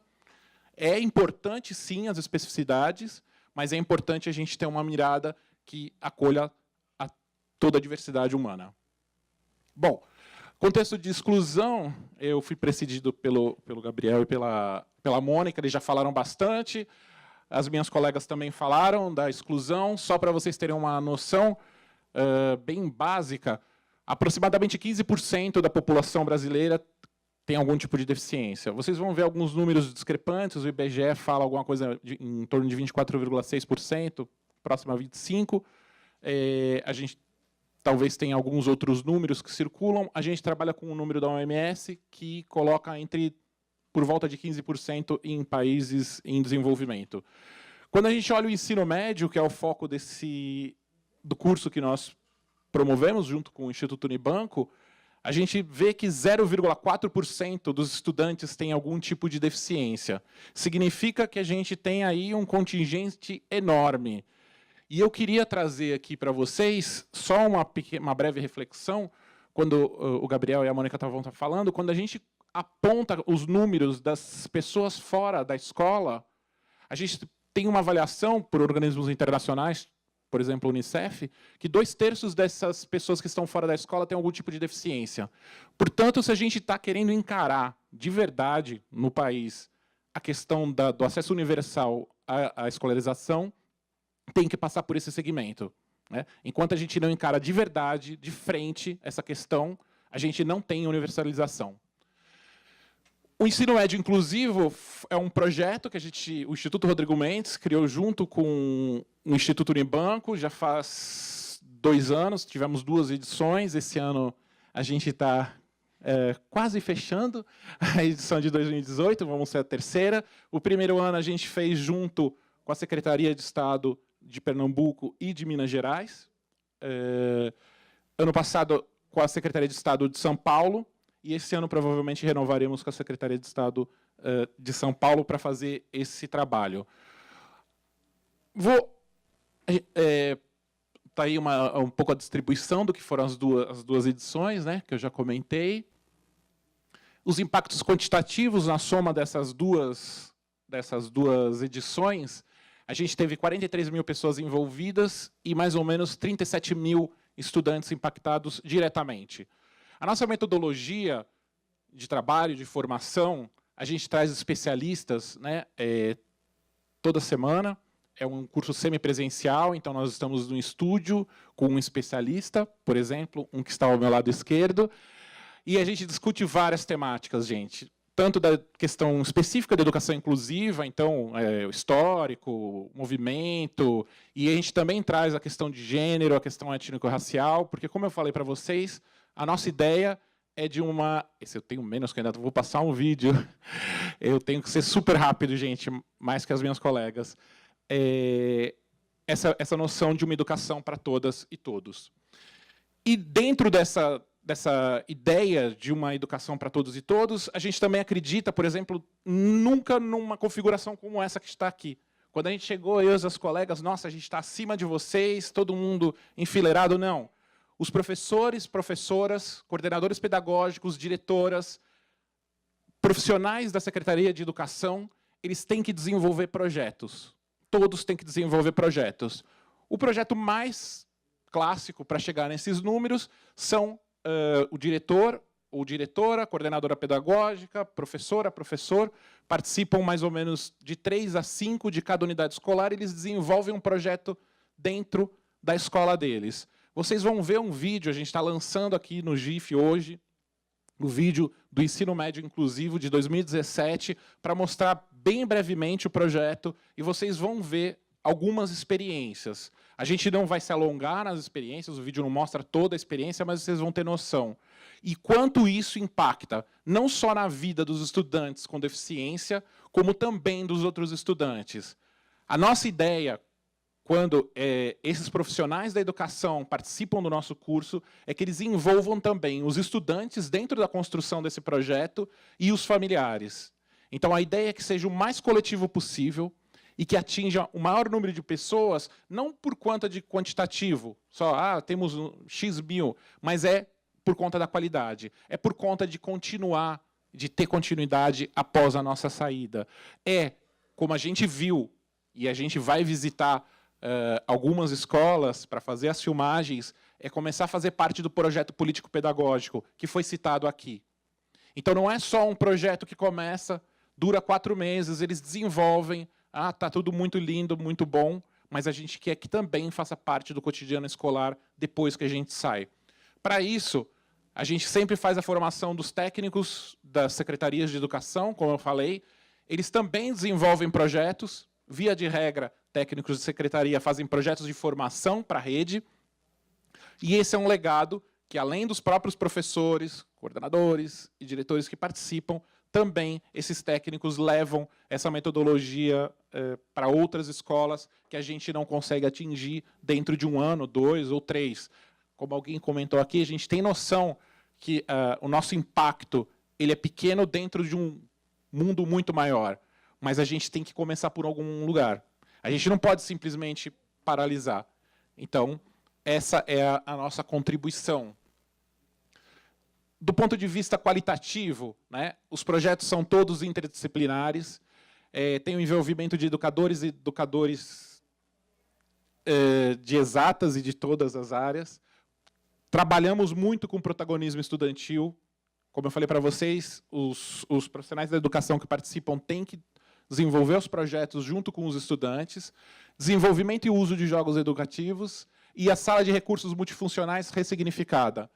Speaker 5: É importante, sim, as especificidades, mas é importante a gente ter uma mirada que acolha toda a diversidade humana. Bom, contexto de exclusão, eu fui precedido pelo Gabriel e pela Mônica, eles já falaram bastante, as minhas colegas também falaram da exclusão, só para vocês terem uma noção bem básica, aproximadamente 15% da população brasileira tem algum tipo de deficiência. Vocês vão ver alguns números discrepantes, o IBGE fala alguma coisa em torno de 24,6%, próximo a 25%, a gente talvez tenha alguns outros números que circulam. A gente trabalha com um número da OMS que coloca por volta de 15% em países em desenvolvimento. Quando a gente olha o ensino médio, que é o foco do curso que nós promovemos junto com o Instituto Unibanco, a gente vê que 0,4% dos estudantes têm algum tipo de deficiência. Significa que a gente tem aí um contingente enorme. E eu queria trazer aqui para vocês só uma breve reflexão, quando o Gabriel e a Mônica estavam falando, quando a gente aponta os números das pessoas fora da escola, a gente tem uma avaliação por organismos internacionais, por exemplo, a Unicef, que 2/3 dessas pessoas que estão fora da escola têm algum tipo de deficiência. Portanto, se a gente está querendo encarar de verdade no país a questão do acesso universal à escolarização, tem que passar por esse segmento, né? Enquanto a gente não encara de verdade, de frente, essa questão, a gente não tem universalização. O ensino médio inclusivo é um projeto que o Instituto Rodrigo Mendes criou junto com o Instituto Unibanco, já faz 2 anos, tivemos 2 edições, esse ano a gente está quase fechando a edição de 2018, vamos ser a 3ª. O primeiro ano a gente fez junto com a Secretaria de Estado de Pernambuco e de Minas Gerais. Ano passado, com a Secretaria de Estado de São Paulo, e esse ano provavelmente renovaremos com a Secretaria de Estado de São Paulo para fazer esse trabalho. Está aí um pouco a distribuição do que foram as duas edições, né, que eu já comentei. Os impactos quantitativos na soma dessas duas edições, a gente teve 43 mil pessoas envolvidas e mais ou menos 37 mil estudantes impactados diretamente. A nossa metodologia de trabalho, de formação, a gente traz especialistas, né, toda semana. É um curso semipresencial, então nós estamos no estúdio com um especialista, por exemplo, um que está ao meu lado esquerdo, e a gente discute várias temáticas, gente. Tanto da questão específica da educação inclusiva, então, o histórico, movimento, e a gente também traz a questão de gênero, a questão étnico-racial, porque, como eu falei para vocês, a nossa ideia é de uma... Esse eu tenho menos candidato, vou passar um vídeo. Eu tenho que ser super rápido, gente, mais que as minhas colegas. Essa noção de uma educação para todas e todos. E dentro dessa ideia de uma educação para todos e todos, a gente também acredita, por exemplo, nunca numa configuração como essa que está aqui. Quando a gente chegou, eu e as colegas, nossa, a gente está acima de vocês, todo mundo enfileirado, não. Os professores, professoras, coordenadores pedagógicos, diretoras, profissionais da Secretaria de Educação, eles têm que desenvolver projetos. Todos têm que desenvolver projetos. O projeto mais clássico para chegar nesses números são o diretor ou diretora, coordenadora pedagógica, professora, professor, participam mais ou menos de 3 a 5 de cada unidade escolar, e eles desenvolvem um projeto dentro da escola deles. Vocês vão ver um vídeo, a gente está lançando aqui no GIF hoje, o vídeo do Ensino Médio Inclusivo de 2017 para mostrar bem brevemente o projeto e vocês vão ver algumas experiências. A gente não vai se alongar nas experiências, o vídeo não mostra toda a experiência, mas vocês vão ter noção. E quanto isso impacta, não só na vida dos estudantes com deficiência, como também dos outros estudantes. A nossa ideia, quando esses profissionais da educação participam do nosso curso, é que eles envolvam também os estudantes dentro da construção desse projeto e os familiares. Então, a ideia é que seja o mais coletivo possível e que atinja o maior número de pessoas, não por conta de quantitativo, só temos X mil, mas é por conta da qualidade, é por conta de continuar, de ter continuidade após a nossa saída. Como a gente viu, e a gente vai visitar algumas escolas para fazer as filmagens, é começar a fazer parte do projeto político-pedagógico, que foi citado aqui. Então, não é só um projeto que começa, dura 4 meses, eles desenvolvem, está tudo muito lindo, muito bom, mas a gente quer que também faça parte do cotidiano escolar depois que a gente sai. Para isso, a gente sempre faz a formação dos técnicos das secretarias de educação, como eu falei. Eles também desenvolvem projetos. Via de regra, técnicos de secretaria fazem projetos de formação para a rede. E esse é um legado que, além dos próprios professores, coordenadores e diretores que participam, também esses técnicos levam essa metodologia para outras escolas que a gente não consegue atingir dentro de 1 ano, 2 ou 3. Como alguém comentou aqui, a gente tem noção que o nosso impacto ele é pequeno dentro de um mundo muito maior, mas a gente tem que começar por algum lugar. A gente não pode simplesmente paralisar. Então, essa é a nossa contribuição. Do ponto de vista qualitativo, né, os projetos são todos interdisciplinares, tem o envolvimento de educadores e educadores de exatas e de todas as áreas. Trabalhamos muito com protagonismo estudantil. Como eu falei para vocês, os profissionais da educação que participam têm que desenvolver os projetos junto com os estudantes, desenvolvimento e uso de jogos educativos e a sala de recursos multifuncionais ressignificada.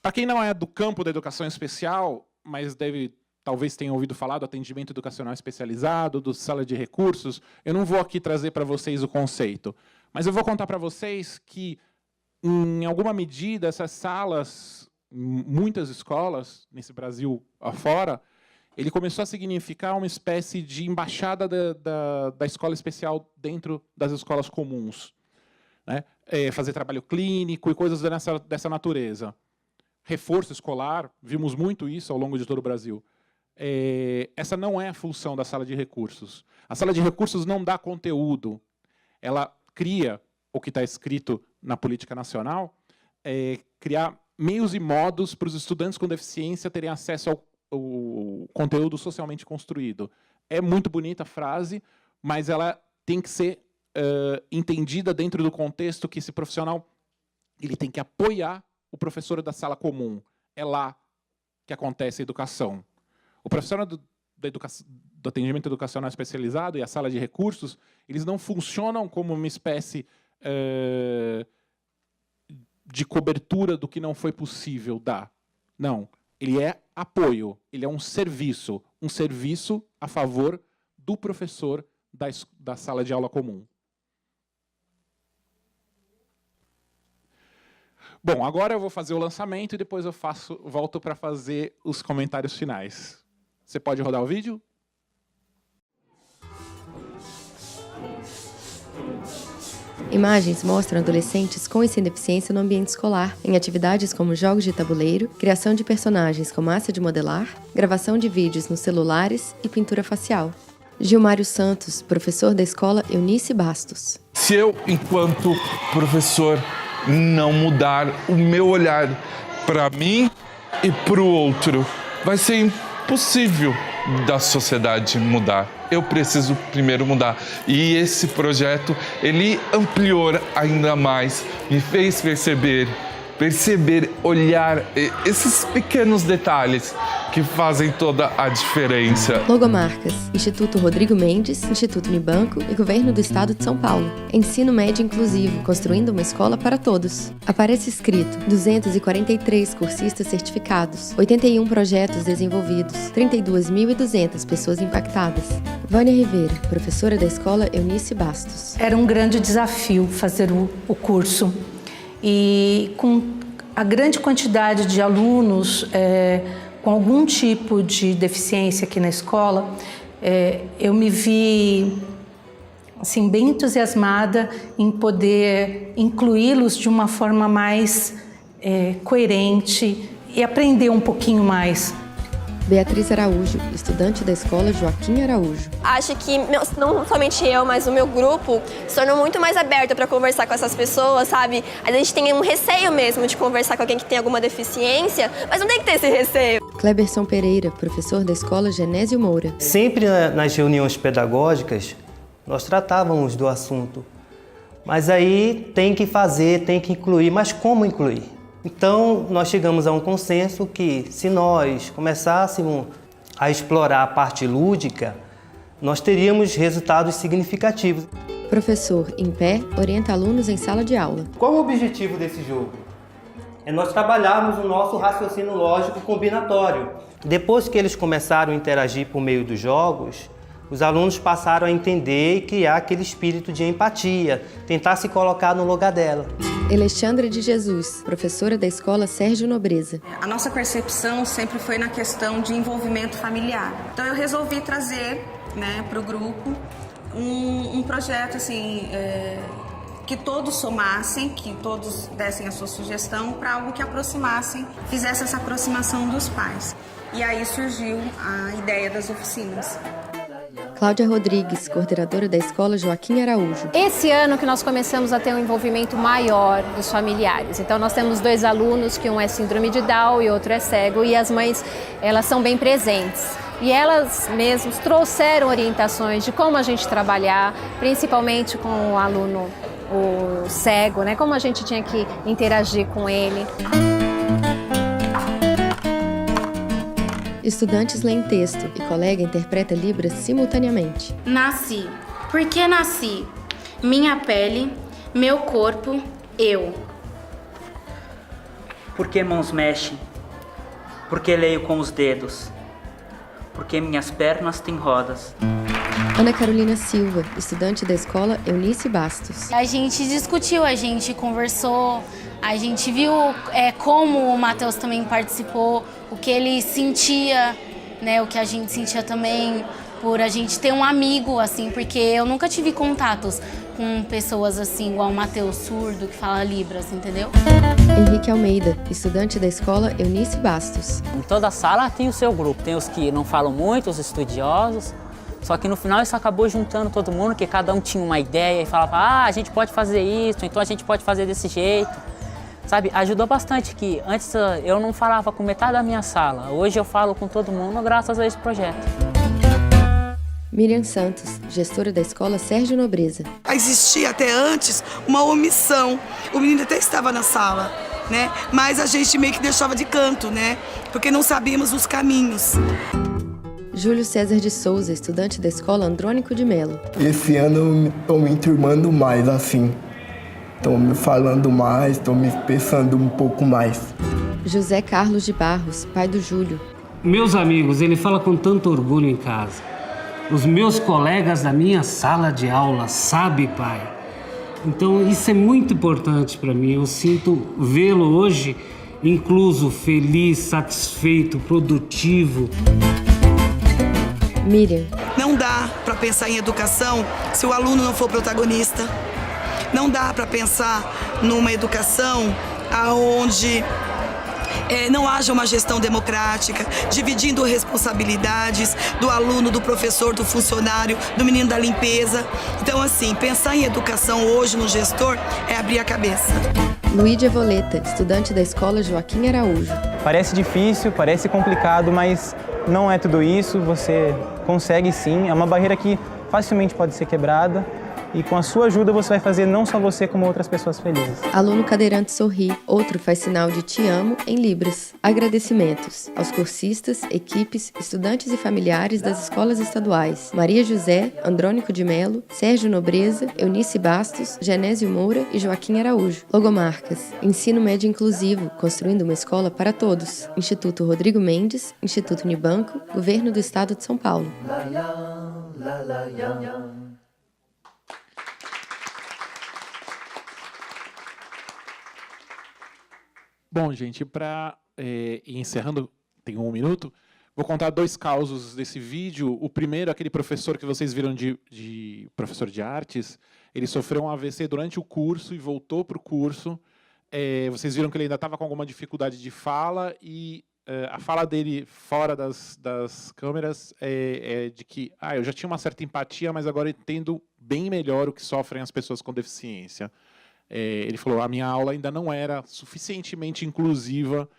Speaker 5: Para quem não é do campo da educação especial, mas talvez tenha ouvido falar do atendimento educacional especializado, do sala de recursos, eu não vou aqui trazer para vocês o conceito, mas eu vou contar para vocês que, em alguma medida, essas salas, muitas escolas, nesse Brasil afora, ele começou a significar uma espécie de embaixada da escola especial dentro das escolas comuns, né? Fazer trabalho clínico e coisas dessa natureza. Reforço escolar, vimos muito isso ao longo de todo o Brasil. Essa não é a função da sala de recursos. A sala de recursos não dá conteúdo. Ela cria o que está escrito na política nacional, criar meios e modos para os estudantes com deficiência terem acesso ao conteúdo socialmente construído. É muito bonita a frase, mas ela tem que ser entendida dentro do contexto que esse profissional ele tem que apoiar o professor da sala comum. É lá que acontece a educação. O profissional do atendimento educacional especializado e a sala de recursos, eles não funcionam como uma espécie de cobertura do que não foi possível dar. Não. Ele é apoio, ele é um serviço a favor do professor da sala de aula comum. Bom, agora eu vou fazer o lançamento e depois eu volto para fazer os comentários finais. Você pode rodar o vídeo?
Speaker 6: Imagens mostram adolescentes com e sem deficiência no ambiente escolar, em atividades como jogos de tabuleiro, criação de personagens com massa de modelar, gravação de vídeos nos celulares e pintura facial. Gilmário Santos, professor da escola Eunice Bastos.
Speaker 7: Se eu, enquanto professor, não mudar o meu olhar para mim e para o outro, vai ser impossível da sociedade mudar. Eu preciso primeiro mudar. E esse projeto, ele ampliou ainda mais, me fez perceber perceber, olhar esses pequenos detalhes que fazem toda a diferença.
Speaker 6: Logomarcas, Instituto Rodrigo Mendes, Instituto Unibanco e Governo do Estado de São Paulo. Ensino médio inclusivo, construindo uma escola para todos. Aparece escrito 243 cursistas certificados, 81 projetos desenvolvidos, 32.200 pessoas impactadas. Vânia Rivera, professora da escola Eunice Bastos.
Speaker 8: Era um grande desafio fazer o curso. E com a grande quantidade de alunos com algum tipo de deficiência aqui na escola, eu me vi assim, bem entusiasmada em poder incluí-los de uma forma mais coerente e aprender um pouquinho mais.
Speaker 6: Beatriz Araújo, estudante da escola Joaquim Araújo.
Speaker 9: Acho que não somente eu, mas o meu grupo se tornou muito mais aberto para conversar com essas pessoas, sabe? A gente tem um receio mesmo de conversar com alguém que tem alguma deficiência, mas não tem que ter esse receio.
Speaker 6: Cleberson Pereira, professor da escola Genésio Moura.
Speaker 10: Sempre nas reuniões pedagógicas, nós tratávamos do assunto. Mas aí tem que fazer, tem que incluir. Mas como incluir? Então, nós chegamos a um consenso que, se nós começássemos a explorar a parte lúdica, nós teríamos resultados significativos.
Speaker 6: Professor, em pé, orienta alunos em sala de aula.
Speaker 10: Qual o objetivo desse jogo? É nós trabalharmos o nosso raciocínio lógico combinatório. Depois que eles começaram a interagir por meio dos jogos, os alunos passaram a entender e criar aquele espírito de empatia, tentar se colocar no lugar dela.
Speaker 6: Alexandra de Jesus, professora da escola Sérgio Nobreza.
Speaker 11: A nossa percepção sempre foi na questão de envolvimento familiar. Então eu resolvi trazer, para o grupo um projeto assim, que todos somassem, que todos dessem a sua sugestão para algo que aproximassem, fizesse essa aproximação dos pais. E aí surgiu a ideia das oficinas.
Speaker 6: Cláudia Rodrigues, coordenadora da escola Joaquim Araújo.
Speaker 12: Esse ano que nós começamos a ter um envolvimento maior dos familiares. Então nós temos 2 alunos, que um é síndrome de Down e outro é cego, e as mães, elas são bem presentes. E elas mesmas trouxeram orientações de como a gente trabalhar, principalmente com o aluno, o cego, como a gente tinha que interagir com ele.
Speaker 6: Estudantes leem texto e colega interpreta Libras simultaneamente.
Speaker 13: Nasci. Por que nasci? Minha pele, meu corpo, eu.
Speaker 14: Por que mãos mexem? Por que leio com os dedos? Por que minhas pernas têm rodas?
Speaker 6: Ana Carolina Silva, estudante da escola Eunice Bastos.
Speaker 13: A gente discutiu, a gente conversou, a gente viu como o Matheus também participou, o que ele sentia, o que a gente sentia também, por a gente ter um amigo, assim, porque eu nunca tive contatos com pessoas assim, igual o Matheus, surdo, que fala Libras, entendeu?
Speaker 6: Henrique Almeida, estudante da escola Eunice Bastos.
Speaker 15: Em toda sala tem o seu grupo, tem os que não falam muito, os estudiosos, só que no final isso acabou juntando todo mundo, porque cada um tinha uma ideia e falava, a gente pode fazer isso, então a gente pode fazer desse jeito. Sabe, ajudou bastante, que antes eu não falava com metade da minha sala, hoje eu falo com todo mundo graças a esse projeto.
Speaker 6: Miriam Santos, gestora da escola Sérgio Nobreza.
Speaker 16: Existia até antes uma omissão, o menino até estava na sala, mas a gente meio que deixava de canto, porque não sabíamos os caminhos.
Speaker 6: Júlio César de Souza, estudante da escola Andrônico de Melo.
Speaker 17: Esse ano eu estou me enturmando mais, assim. Estou me falando mais, estou me pensando um pouco mais.
Speaker 6: José Carlos de Barros, pai do Júlio.
Speaker 18: Meus amigos, ele fala com tanto orgulho em casa. Os meus colegas da minha sala de aula sabem, pai. Então isso é muito importante para mim. Eu sinto vê-lo hoje incluso, feliz, satisfeito, produtivo.
Speaker 6: Miriam.
Speaker 16: Não dá para pensar em educação se o aluno não for protagonista. Não dá para pensar numa educação onde não haja uma gestão democrática, dividindo responsabilidades do aluno, do professor, do funcionário, do menino da limpeza. Então, assim, pensar em educação hoje no gestor é abrir a cabeça.
Speaker 6: Luídia Voleta, estudante da escola Joaquim Araújo.
Speaker 19: Parece difícil, parece complicado, mas não é tudo isso, você consegue sim. É uma barreira que facilmente pode ser quebrada. E com a sua ajuda você vai fazer não só você, como outras pessoas felizes.
Speaker 6: Aluno cadeirante sorri, outro faz sinal de te amo em Libras. Agradecimentos aos cursistas, equipes, estudantes e familiares das escolas estaduais Maria José, Andrônico de Melo, Sérgio Nobreza, Eunice Bastos, Genésio Moura e Joaquim Araújo. Logomarcas: Ensino Médio Inclusivo, construindo uma escola para todos. Instituto Rodrigo Mendes, Instituto Unibanco, Governo do Estado de São Paulo.
Speaker 5: Bom, gente, para ir encerrando, tem 1 minuto, vou contar 2 causos desse vídeo. O primeiro, aquele professor que vocês viram de professor de artes, ele sofreu um AVC durante o curso e voltou para o curso. Vocês viram que ele ainda estava com alguma dificuldade de fala e a fala dele fora das câmeras é de que eu já tinha uma certa empatia, mas agora entendo bem melhor o que sofrem as pessoas com deficiência. Ele falou, a minha aula ainda não era suficientemente inclusiva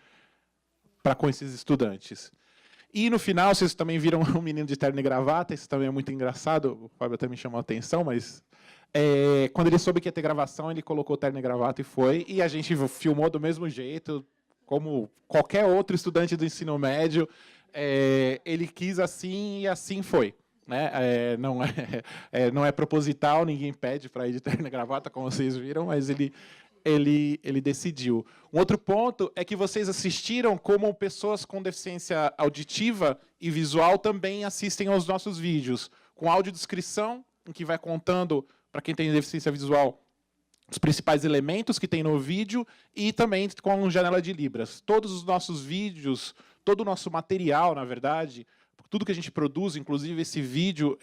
Speaker 5: para com esses estudantes. E, no final, vocês também viram um menino de terno e gravata, isso também é muito engraçado, o Fábio até me chamou a atenção, mas quando ele soube que ia ter gravação, ele colocou terno e gravata e foi, e a gente filmou do mesmo jeito, como qualquer outro estudante do ensino médio, ele quis assim e assim foi. Né? Não é proposital, ninguém pede para ir de terno e gravata, como vocês viram, mas ele decidiu. Um outro ponto é que vocês assistiram como pessoas com deficiência auditiva e visual também assistem aos nossos vídeos, com audiodescrição, em que vai contando, para quem tem deficiência visual, os principais elementos que tem no vídeo e também com janela de Libras. Todos os nossos vídeos, todo o nosso material, na verdade, tudo que a gente produz, inclusive esse vídeo,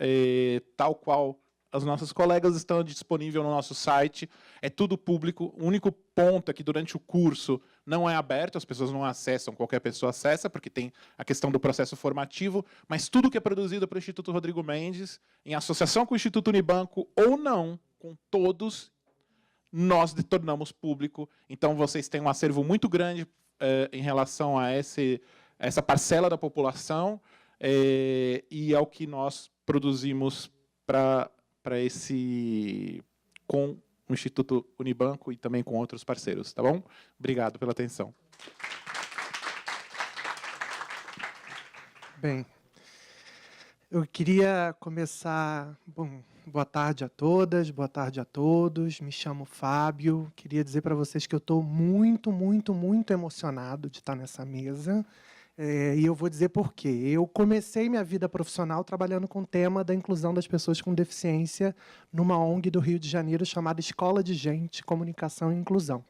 Speaker 5: tal qual as nossas colegas, estão disponível no nosso site. É tudo público. O único ponto é que durante o curso não é aberto, as pessoas não acessam, qualquer pessoa acessa, porque tem a questão do processo formativo, mas tudo que é produzido pelo Instituto Rodrigo Mendes, em associação com o Instituto Unibanco ou não, com todos, nós tornamos público. Então, vocês têm um acervo muito grande em relação a essa parcela da população, e ao que nós produzimos para com o Instituto Unibanco e também com outros parceiros, tá bom? Obrigado pela atenção.
Speaker 20: Bem, eu queria começar... Bom, boa tarde a todas, boa tarde a todos. Me chamo Fábio. Queria dizer para vocês que eu estou muito, muito, muito emocionado de estar nessa mesa. E eu vou dizer por quê. Eu comecei minha vida profissional trabalhando com o tema da inclusão das pessoas com deficiência numa ONG do Rio de Janeiro chamada Escola de Gente, Comunicação e Inclusão.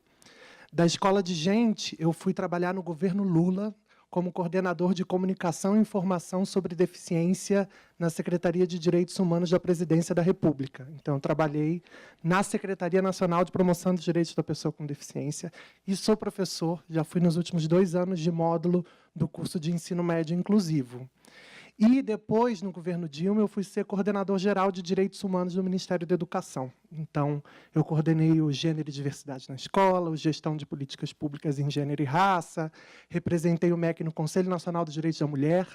Speaker 20: Da Escola de Gente, eu fui trabalhar no governo Lula como coordenador de comunicação e informação sobre deficiência na Secretaria de Direitos Humanos da Presidência da República. Então, eu trabalhei na Secretaria Nacional de Promoção dos Direitos da Pessoa com Deficiência e sou professor, já fui nos últimos 2 anos de módulo do curso de Ensino Médio Inclusivo. E depois, no governo Dilma, eu fui ser coordenador geral de Direitos Humanos do Ministério da Educação. Então, eu coordenei o Gênero e Diversidade na Escola, a Gestão de Políticas Públicas em Gênero e Raça, representei o MEC no Conselho Nacional dos Direitos da Mulher,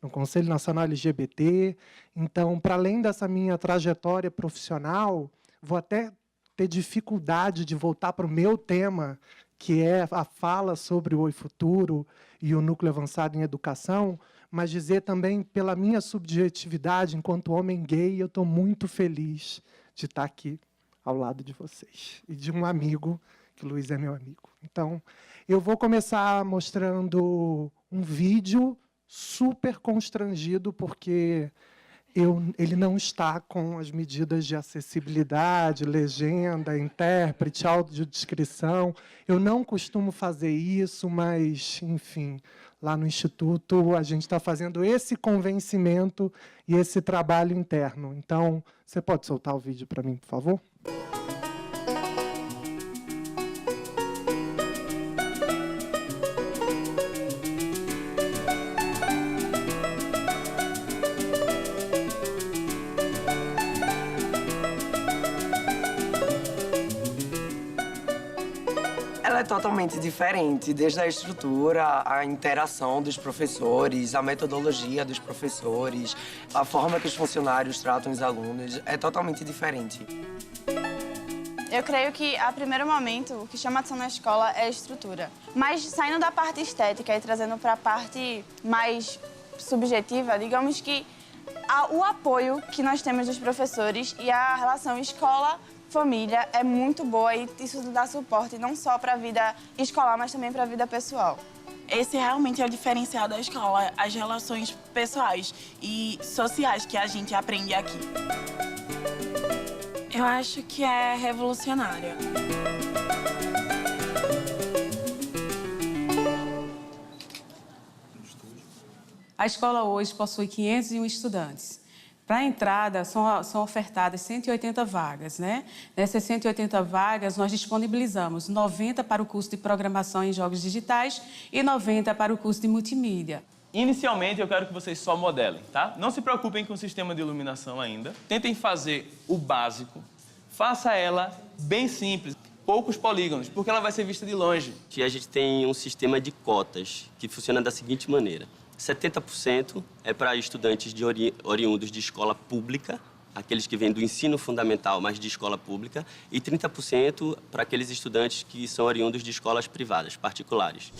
Speaker 20: no Conselho Nacional LGBT. Então, para além dessa minha trajetória profissional, vou até ter dificuldade de voltar para o meu tema, que é a fala sobre o Oi Futuro e o Núcleo Avançado em Educação, mas dizer também, pela minha subjetividade, enquanto homem gay, eu estou muito feliz de estar aqui ao lado de vocês. E de um amigo, que o Luiz é meu amigo. Então, eu vou começar mostrando um vídeo super constrangido, porque ele não está com as medidas de acessibilidade, legenda, intérprete, audiodescrição. Eu não costumo fazer isso, mas, enfim, lá no Instituto a gente está fazendo esse convencimento e esse trabalho interno. Então, você pode soltar o vídeo para mim, por favor?
Speaker 21: totalmente diferente, desde a estrutura, a interação dos professores, a metodologia dos professores, a forma que os funcionários tratam os alunos, é totalmente diferente.
Speaker 22: Eu creio que, a primeiro momento, o que chama atenção na escola é a estrutura. Mas, saindo da parte estética e trazendo para a parte mais subjetiva, digamos que o apoio que nós temos dos professores e a relação escola-família é muito boa e isso dá suporte não só para a vida escolar, mas também para a vida pessoal.
Speaker 23: Esse realmente é o diferencial da escola, as relações pessoais e sociais que a gente aprende aqui. Eu acho que é revolucionária.
Speaker 24: A escola hoje possui 501 estudantes. Para a entrada, são ofertadas 180 vagas, né? Nessas 180 vagas, nós disponibilizamos 90 para o curso de Programação em Jogos Digitais e 90 para o curso de Multimídia.
Speaker 25: Inicialmente, eu quero que vocês só modelem, tá? Não se preocupem com o sistema de iluminação ainda. Tentem fazer o básico. Faça ela bem simples, poucos polígonos, porque ela vai ser vista de longe.
Speaker 26: A gente tem um sistema de cotas que funciona da seguinte maneira. 70% é para estudantes oriundos de escola pública, aqueles que vêm do ensino fundamental, mas de escola pública, e 30% para aqueles estudantes que são oriundos de escolas privadas, particulares.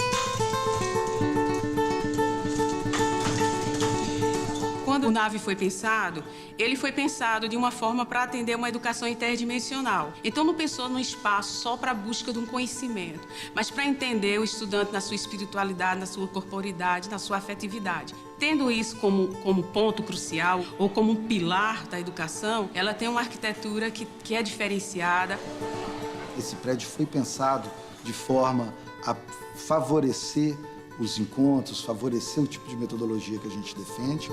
Speaker 24: Quando o NAVE foi pensado, ele foi pensado de uma forma para atender uma educação interdimensional. Então, não pensou num espaço só para a busca de um conhecimento, mas para entender o estudante na sua espiritualidade, na sua corporidade, na sua afetividade. Tendo isso como ponto crucial ou como um pilar da educação, ela tem uma arquitetura que é diferenciada.
Speaker 27: Esse prédio foi pensado de forma a favorecer os encontros, favorecer o tipo de metodologia que a gente defende.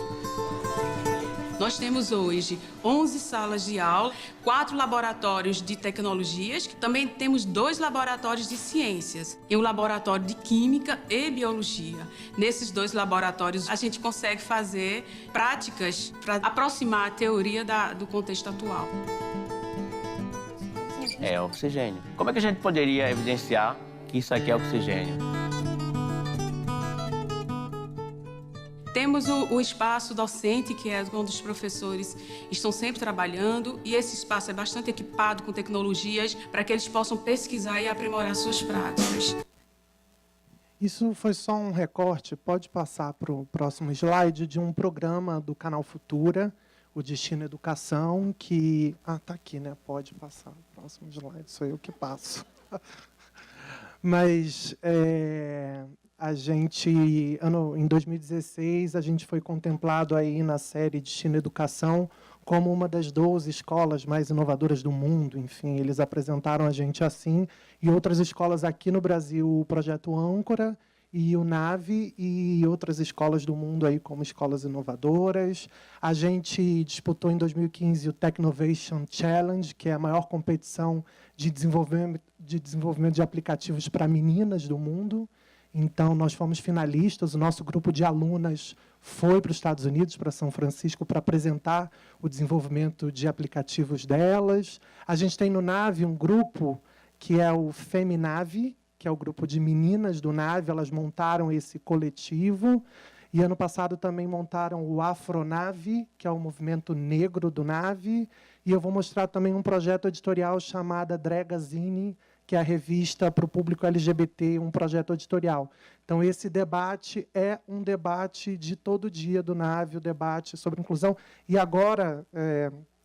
Speaker 24: Nós temos hoje 11 salas de aula, 4 laboratórios de tecnologias, também temos 2 laboratórios de ciências e um laboratório de química e biologia. Nesses 2 laboratórios, a gente consegue fazer práticas para aproximar a teoria do contexto atual.
Speaker 28: É oxigênio. Como é que a gente poderia evidenciar que isso aqui é oxigênio?
Speaker 24: Temos o espaço docente, que é onde os professores estão sempre trabalhando, e esse espaço é bastante equipado com tecnologias para que eles possam pesquisar e aprimorar suas práticas.
Speaker 20: Isso foi só um recorte, pode passar para o próximo slide, de um programa do Canal Futura, o Destino Educação, que... tá aqui, né? Pode passar. O próximo slide, sou eu que passo. Mas... A gente, em 2016, a gente foi contemplado aí na série Destino Educação como uma das 12 escolas mais inovadoras do mundo. Enfim, eles apresentaram a gente assim. E outras escolas aqui no Brasil, o Projeto Âncora e o NAVE, e outras escolas do mundo aí como escolas inovadoras. A gente disputou em 2015 o Technovation Challenge, que é a maior competição de desenvolvimento de aplicativos para meninas do mundo. Então, nós fomos finalistas, o nosso grupo de alunas foi para os Estados Unidos, para São Francisco, para apresentar o desenvolvimento de aplicativos delas. A gente tem no NAVE um grupo que é o FemiNAVE, que é o grupo de meninas do NAVE, elas montaram esse coletivo. E ano passado também montaram o Afronave, que é o movimento negro do NAVE. E eu vou mostrar também um projeto editorial chamado Dregazine, que é a revista para o público LGBT, um projeto editorial. Então, esse debate é um debate de todo dia do NAVE, o debate sobre inclusão. E agora,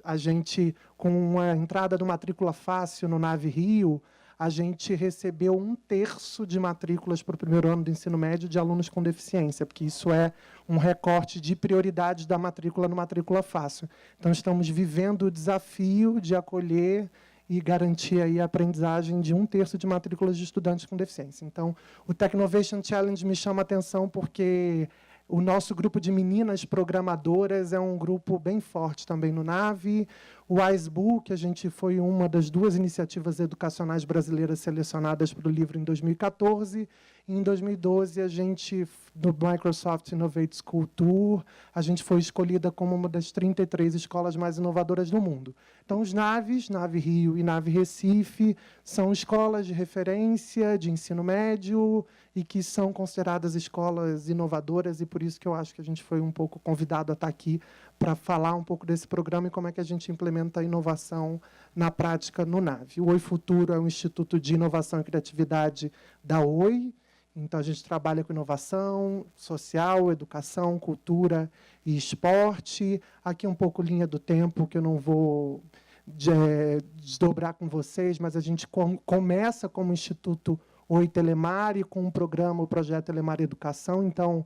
Speaker 20: a gente, com a entrada do Matrícula Fácil no NAVE Rio, a gente recebeu 1/3 de matrículas para o primeiro ano do ensino médio de alunos com deficiência, porque isso é um recorte de prioridades da matrícula no Matrícula Fácil. Então, estamos vivendo o desafio de acolher e garantir aí a aprendizagem de 1/3 de matrículas de estudantes com deficiência. Então, o Technovation Challenge me chama a atenção porque o nosso grupo de meninas programadoras é um grupo bem forte também no NAVE. O Icebook, a gente foi uma das 2 iniciativas educacionais brasileiras selecionadas para o livro em 2014. E em 2012, a gente, no Microsoft Innovate School Tour, a gente foi escolhida como uma das 33 escolas mais inovadoras do mundo. Então, os NAVs, Nave Rio e Nave Recife, são escolas de referência de ensino médio e que são consideradas escolas inovadoras, e por isso que eu acho que a gente foi um pouco convidado a estar aqui para falar um pouco desse programa e como é que a gente implementa a inovação na prática no NAVE. O Oi Futuro é um instituto de inovação e criatividade da Oi. Então, a gente trabalha com inovação social, educação, cultura e esporte. Aqui um pouco linha do tempo, que eu não vou desdobrar com vocês, mas a gente começa como Instituto Oi Telemar e com o projeto Telemar Educação. Então,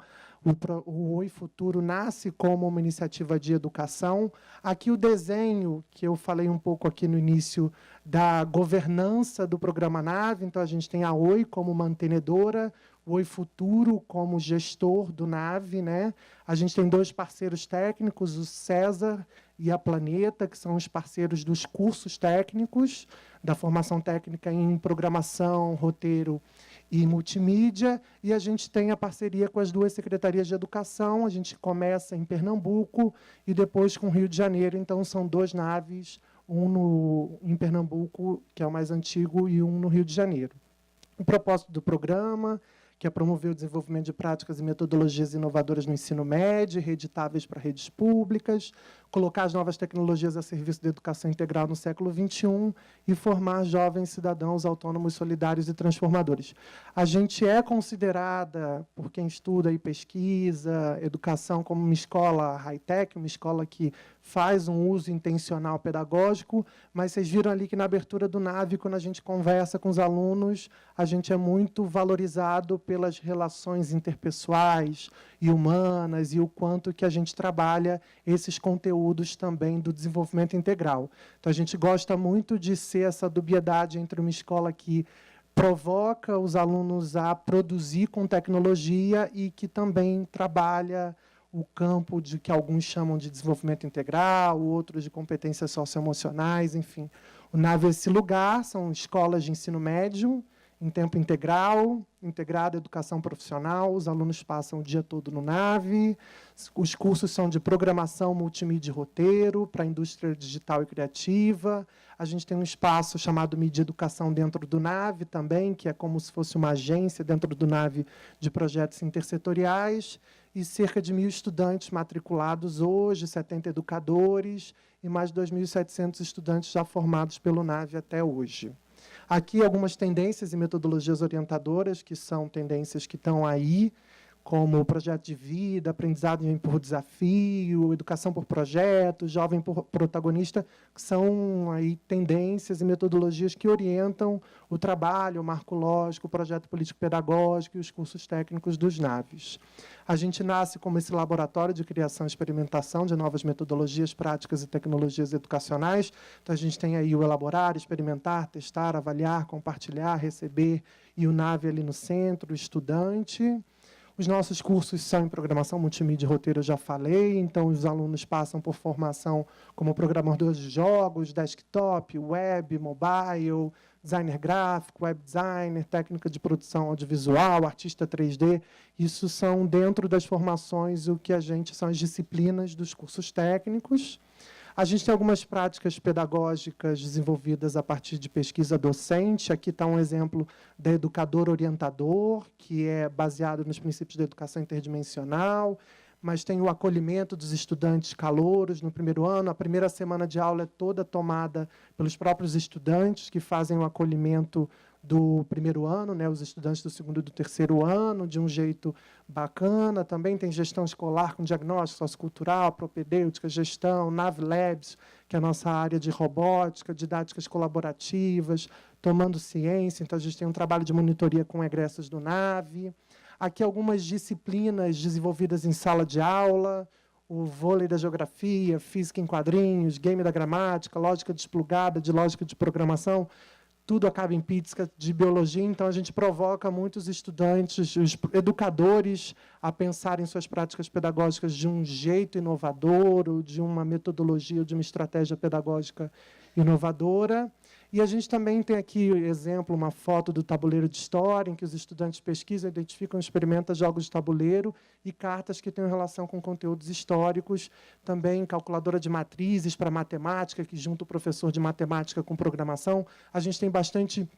Speaker 20: o Oi Futuro nasce como uma iniciativa de educação. Aqui o desenho, que eu falei um pouco aqui no início, da governança do programa NAVE. Então, a gente tem a Oi como mantenedora, o Oi Futuro como gestor do NAVE, né? A gente tem 2 parceiros técnicos, o César e a Planeta, que são os parceiros dos cursos técnicos, da formação técnica em programação, roteiro e multimídia, e a gente tem a parceria com as 2 secretarias de educação. A gente começa em Pernambuco e depois com o Rio de Janeiro. Então, são 2 naves, um em Pernambuco, que é o mais antigo, e um no Rio de Janeiro. O propósito do programa, que é promover o desenvolvimento de práticas e metodologias inovadoras no ensino médio, reeditáveis para redes públicas, colocar as novas tecnologias a serviço da educação integral no século XXI e formar jovens cidadãos autônomos, solidários e transformadores. A gente é considerada, por quem estuda e pesquisa educação, como uma escola high-tech, uma escola que faz um uso intencional pedagógico, mas vocês viram ali que, na abertura do NAVE, quando a gente conversa com os alunos, a gente é muito valorizado pelas relações interpessoais e humanas e o quanto que a gente trabalha esses conteúdos também do desenvolvimento integral. Então, a gente gosta muito de ser essa dubiedade entre uma escola que provoca os alunos a produzir com tecnologia e que também trabalha o campo de que alguns chamam de desenvolvimento integral, outros de competências socioemocionais, enfim. O NAVE é esse lugar, são escolas de ensino médio, em tempo integral, integrada educação profissional, os alunos passam o dia todo no NAVE, os cursos são de programação, multimídia e roteiro, para a indústria digital e criativa. A gente tem um espaço chamado Mídia Educação dentro do NAVE também, que é como se fosse uma agência dentro do NAVE de projetos intersetoriais, e cerca de 1.000 estudantes matriculados hoje, 70 educadores, e mais de 2.700 estudantes já formados pelo NAVE até hoje. Aqui algumas tendências e metodologias orientadoras, que são tendências que estão aí, como projeto de vida, aprendizagem por desafio, educação por projeto, jovem por protagonista, que são aí tendências e metodologias que orientam o trabalho, o marco lógico, o projeto político-pedagógico e os cursos técnicos dos NAVES. A gente nasce como esse laboratório de criação e experimentação de novas metodologias, práticas e tecnologias educacionais. Então, a gente tem aí o elaborar, experimentar, testar, avaliar, compartilhar, receber, e o NAVE ali no centro, o estudante. Os nossos cursos são em programação, multimídia e roteiro, eu já falei. Então, os alunos passam por formação como programadores de jogos, desktop, web, mobile, designer gráfico, web designer, técnica de produção audiovisual, artista 3D. Isso são, dentro das formações, o que são as disciplinas dos cursos técnicos. A gente tem algumas práticas pedagógicas desenvolvidas a partir de pesquisa docente. Aqui está um exemplo da educador orientador, que é baseado nos princípios da educação interdimensional, mas tem o acolhimento dos estudantes calouros no primeiro ano. A primeira semana de aula é toda tomada pelos próprios estudantes, que fazem o acolhimento do primeiro ano, né, os estudantes do segundo e do terceiro ano, de um jeito bacana. Também tem gestão escolar com diagnóstico sociocultural, propedêutica, gestão, NAVE Labs, que é a nossa área de robótica, didáticas colaborativas, tomando ciência. Então, a gente tem um trabalho de monitoria com egressos do NAVE. Aqui algumas disciplinas desenvolvidas em sala de aula, o vôlei da geografia, física em quadrinhos, game da gramática, lógica desplugada, de lógica de programação, tudo acaba em pizza, de biologia, então a gente provoca muitos estudantes, os educadores, a pensarem suas práticas pedagógicas de um jeito inovador, ou de uma metodologia, ou de uma estratégia pedagógica inovadora. E a gente também tem aqui, exemplo, uma foto do tabuleiro de história, em que os estudantes pesquisam, identificam, experimentam jogos de tabuleiro e cartas que têm relação com conteúdos históricos. Também calculadora de matrizes para matemática, que junta o professor de matemática com programação. A gente tem bastante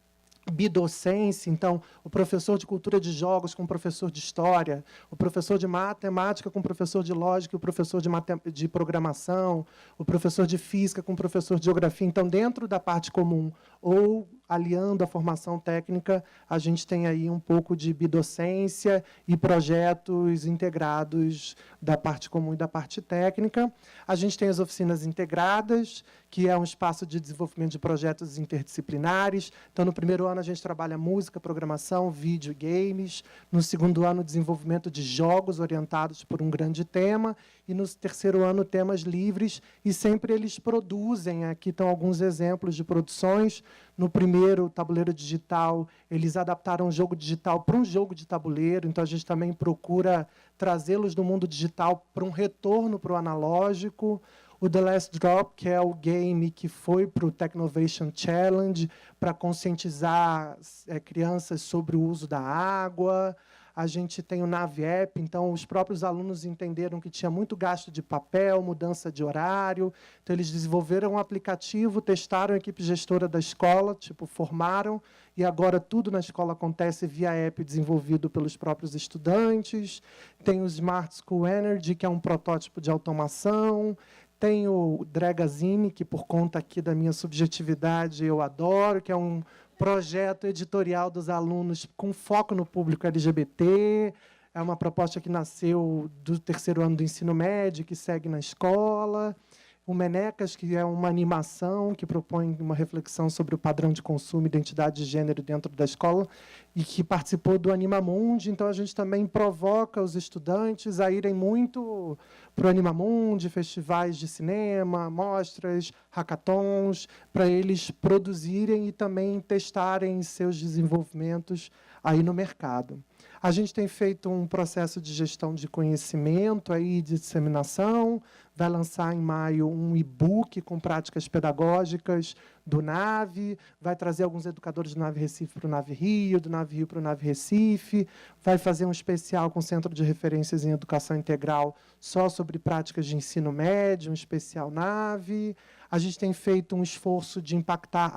Speaker 20: bidocência, então, o professor de cultura de jogos com o professor de história, o professor de matemática com o professor de lógica e o professor de programação, o professor de física com o professor de geografia. Então, dentro da parte comum ou aliando a formação técnica, a gente tem aí um pouco de bidocência e projetos integrados da parte comum e da parte técnica. A gente tem as oficinas integradas, que é um espaço de desenvolvimento de projetos interdisciplinares. Então, no primeiro ano, a gente trabalha música, programação, vídeo e games. No segundo ano, desenvolvimento de jogos orientados por um grande tema. E, no terceiro ano, temas livres. E sempre eles produzem. Aqui estão alguns exemplos de produções. No primeiro tabuleiro digital, eles adaptaram um jogo digital para um jogo de tabuleiro. Então, a gente também procura trazê-los do mundo digital para um retorno para o analógico. O The Last Drop, que é o game que foi para o Technovation Challenge, para conscientizar crianças sobre o uso da água. A gente tem o Nave App, então os próprios alunos entenderam que tinha muito gasto de papel, mudança de horário. Então, eles desenvolveram um aplicativo, testaram a equipe gestora da escola, formaram, e agora tudo na escola acontece via app desenvolvido pelos próprios estudantes. Tem o Smart School Energy, que é um protótipo de automação. Tem o Dragazine, que, por conta aqui da minha subjetividade, eu adoro, que é um projeto editorial dos alunos com foco no público LGBT. É uma proposta que nasceu do terceiro ano do ensino médio, que segue na escola. O Menecas, que é uma animação que propõe uma reflexão sobre o padrão de consumo e identidade de gênero dentro da escola, e que participou do Animamundi. Então, a gente também provoca os estudantes a irem muito para o Animamundi, festivais de cinema, mostras, hackathons, para eles produzirem e também testarem seus desenvolvimentos aí no mercado. A gente tem feito um processo de gestão de conhecimento aí, de disseminação. Vai lançar em maio um e-book com práticas pedagógicas do NAVE. Vai trazer alguns educadores do NAVE Recife para o NAVE Rio, do NAVE Rio para o NAVE Recife. Vai fazer um especial com o Centro de Referências em Educação Integral só sobre práticas de ensino médio, um especial NAVE. A gente tem feito um esforço de impactar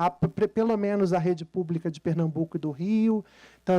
Speaker 20: pelo menos a rede pública de Pernambuco e do Rio. Então,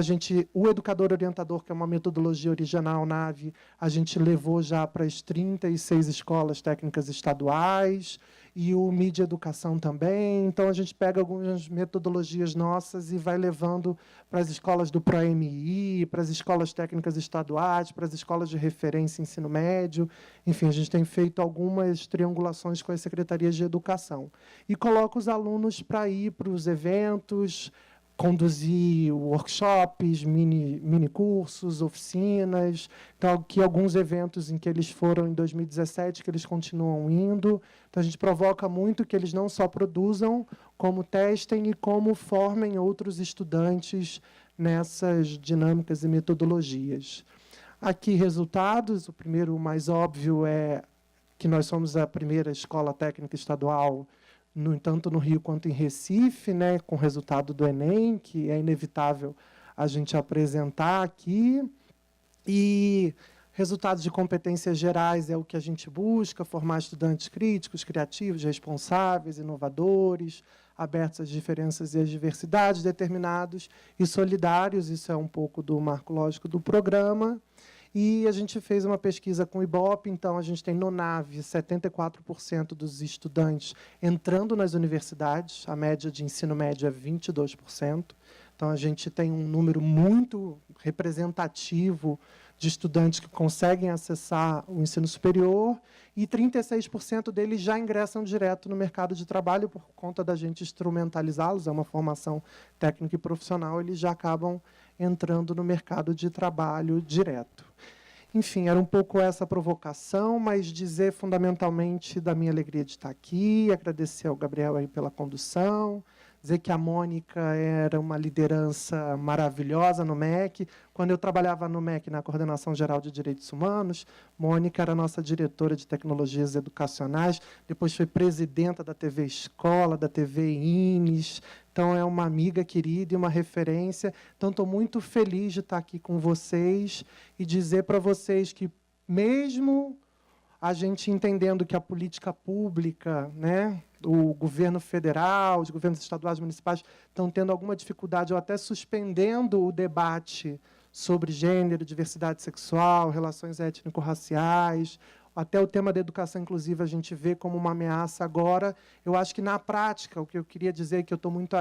Speaker 20: o educador orientador, que é uma metodologia original NAVE, a gente levou já para as 36 escolas técnicas estaduais, e o Mídia Educação também. Então, a gente pega algumas metodologias nossas e vai levando para as escolas do ProMI, para as escolas técnicas estaduais, para as escolas de referência em ensino médio. Enfim, a gente tem feito algumas triangulações com as secretarias de educação. E coloca os alunos para ir para os eventos, conduzir workshops, mini cursos, oficinas. Então, aqui alguns eventos em que eles foram em 2017, que eles continuam indo. Então, a gente provoca muito que eles não só produzam, como testem e como formem outros estudantes nessas dinâmicas e metodologias. Aqui, resultados. O primeiro, o mais óbvio, é que nós somos a primeira escola técnica estadual, tanto no Rio quanto em Recife, com o resultado do Enem, que é inevitável a gente apresentar aqui. E resultados de competências gerais é o que a gente busca, formar estudantes críticos, criativos, responsáveis, inovadores, abertos às diferenças e às diversidades, determinados e solidários. Isso é um pouco do marco lógico do programa. E a gente fez uma pesquisa com o IBOP, então a gente tem no NAVE 74% dos estudantes entrando nas universidades, a média de ensino médio é 22%. Então a gente tem um número muito representativo de estudantes que conseguem acessar o ensino superior, e 36% deles já ingressam direto no mercado de trabalho por conta da gente instrumentalizá-los, é uma formação técnica e profissional, eles já acabam entrando no mercado de trabalho direto. Enfim, era um pouco essa provocação, mas dizer fundamentalmente da minha alegria de estar aqui, agradecer ao Gabriel aí pela condução, dizer que a Mônica era uma liderança maravilhosa no MEC. Quando eu trabalhava no MEC, na Coordenação Geral de Direitos Humanos, Mônica era nossa diretora de tecnologias educacionais, depois foi presidenta da TV Escola, da TV INES. Então, é uma amiga querida e uma referência. Então, estou muito feliz de estar aqui com vocês e dizer para vocês que, mesmo a gente entendendo que a política pública, né, o governo federal, os governos estaduais e municipais estão tendo alguma dificuldade ou até suspendendo o debate sobre gênero, diversidade sexual, relações étnico-raciais, até o tema da educação inclusiva a gente vê como uma ameaça agora. Eu acho que, na prática, o que eu queria dizer, que eu estou muito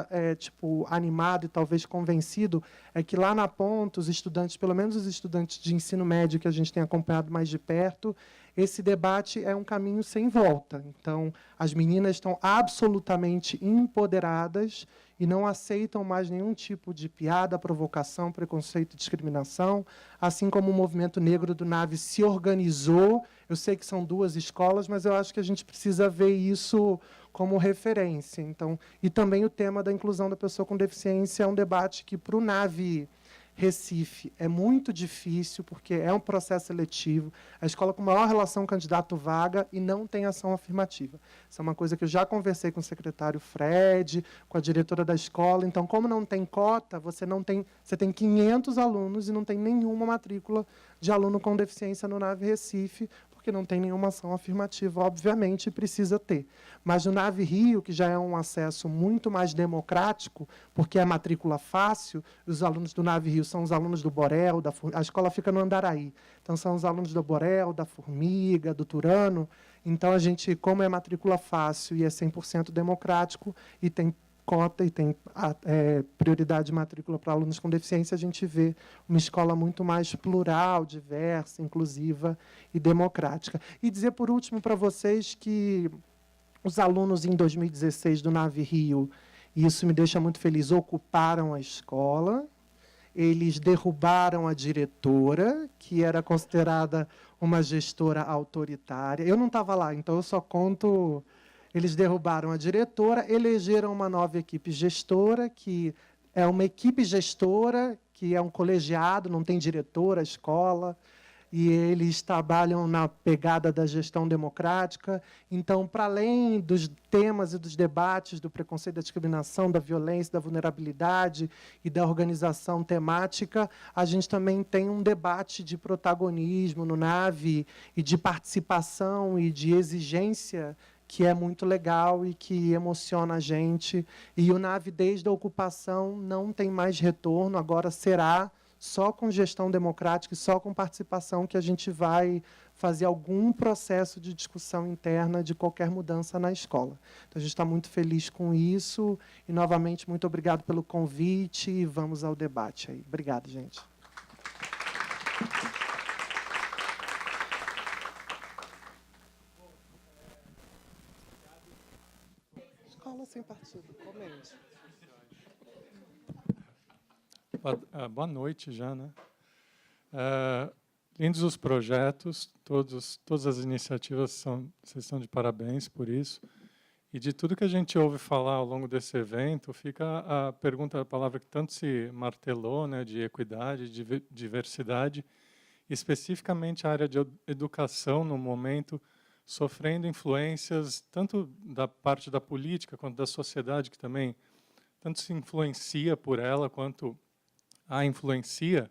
Speaker 20: animado e talvez convencido, é que lá na ponta, os estudantes, pelo menos os estudantes de ensino médio que a gente tem acompanhado mais de perto, esse debate é um caminho sem volta. Então, as meninas estão absolutamente empoderadas e não aceitam mais nenhum tipo de piada, provocação, preconceito e discriminação, assim como o movimento negro do NAVE se organizou. Eu sei que são 2 escolas, mas eu acho que a gente precisa ver isso como referência. Então, e também o tema da inclusão da pessoa com deficiência é um debate que, para o NAVE Recife, é muito difícil, porque é um processo seletivo, a escola com maior relação candidato-vaga e não tem ação afirmativa. Isso é uma coisa que eu já conversei com o secretário Fred, com a diretora da escola. Então, como não tem cota, você tem 500 alunos e não tem nenhuma matrícula de aluno com deficiência no NAVE Recife, porque não tem nenhuma ação afirmativa, obviamente, precisa ter. Mas no NAVE Rio, que já é um acesso muito mais democrático, porque é matrícula fácil, os alunos do NAVE Rio são os alunos do Borel, a escola fica no Andaraí, então são os alunos do Borel, da Formiga, do Turano. Então, a gente, como é matrícula fácil e é 100% democrático, e tem cota e tem prioridade de matrícula para alunos com deficiência, a gente vê uma escola muito mais plural, diversa, inclusiva e democrática. E dizer, por último, para vocês que os alunos, em 2016, do NAVE Rio, e isso me deixa muito feliz, ocuparam a escola, eles derrubaram a diretora, que era considerada uma gestora autoritária. Eu não estava lá, então eu só conto. Eles derrubaram a diretora, elegeram uma nova equipe gestora, que é uma equipe gestora, que é um colegiado, não tem diretora, escola, e eles trabalham na pegada da gestão democrática. Então, para além dos temas e dos debates do preconceito, da discriminação, da violência, da vulnerabilidade e da organização temática, a gente também tem um debate de protagonismo no NAVE e de participação e de exigência que é muito legal e que emociona a gente. E o NAVE, desde a ocupação, não tem mais retorno, agora será só com gestão democrática e só com participação que a gente vai fazer algum processo de discussão interna de qualquer mudança na escola. Então, a gente está muito feliz com isso. E, novamente, muito obrigado pelo convite e vamos ao debate aí. Obrigado, gente. Escola sem partido, comente.
Speaker 1: Boa noite já, né? Lindos os projetos, todas as iniciativas, vocês estão de parabéns por isso. E de tudo que a gente ouve falar ao longo desse evento, fica a pergunta, a palavra que tanto se martelou, né, de equidade, de diversidade, especificamente a área de educação, no momento, sofrendo influências tanto da parte da política quanto da sociedade, que também tanto se influencia por ela, quanto a influencia,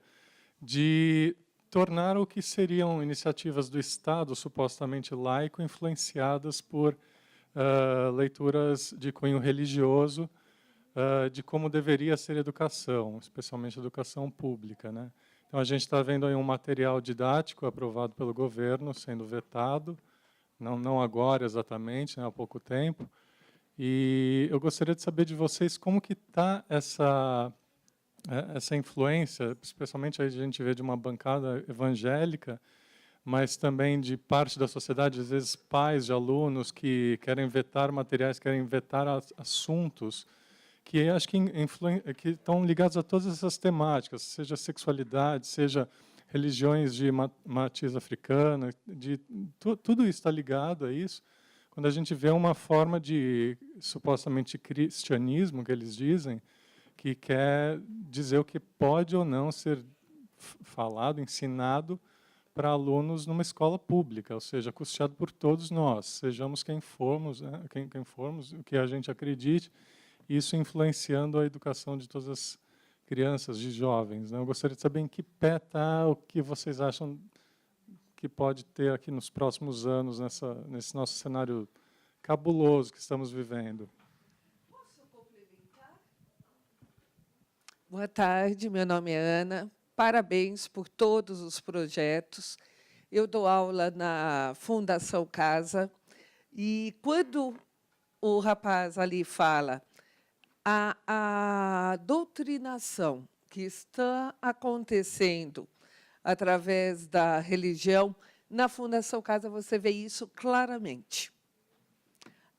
Speaker 1: de tornar o que seriam iniciativas do Estado, supostamente laico, influenciadas por leituras de cunho religioso, de como deveria ser educação, especialmente educação pública, né? Então, a gente está vendo aí um material didático aprovado pelo governo, sendo vetado, não agora exatamente, né, há pouco tempo. E eu gostaria de saber de vocês como que está essa influência, especialmente a gente vê de uma bancada evangélica, mas também de parte da sociedade, às vezes pais de alunos que querem vetar materiais, querem vetar assuntos que acho que estão ligados a todas essas temáticas, seja sexualidade, seja religiões de matiz africana, tudo isso está ligado a isso. quando a gente vê uma forma de, supostamente, cristianismo, que eles dizem, que quer dizer o que pode ou não ser falado, ensinado para alunos numa escola pública, ou seja, custeado por todos nós, sejamos quem formos, né, quem formos, o que a gente acredite, isso influenciando a educação de todas as crianças, de jovens. Né? Eu gostaria de saber em que pé está, o que vocês acham que pode ter aqui nos próximos anos, nesse nosso cenário cabuloso que estamos vivendo.
Speaker 2: Boa tarde, meu nome é Ana. Parabéns por todos os projetos. Eu dou aula na Fundação Casa e quando o rapaz ali fala a doutrinação que está acontecendo através da religião, na Fundação Casa você vê isso claramente.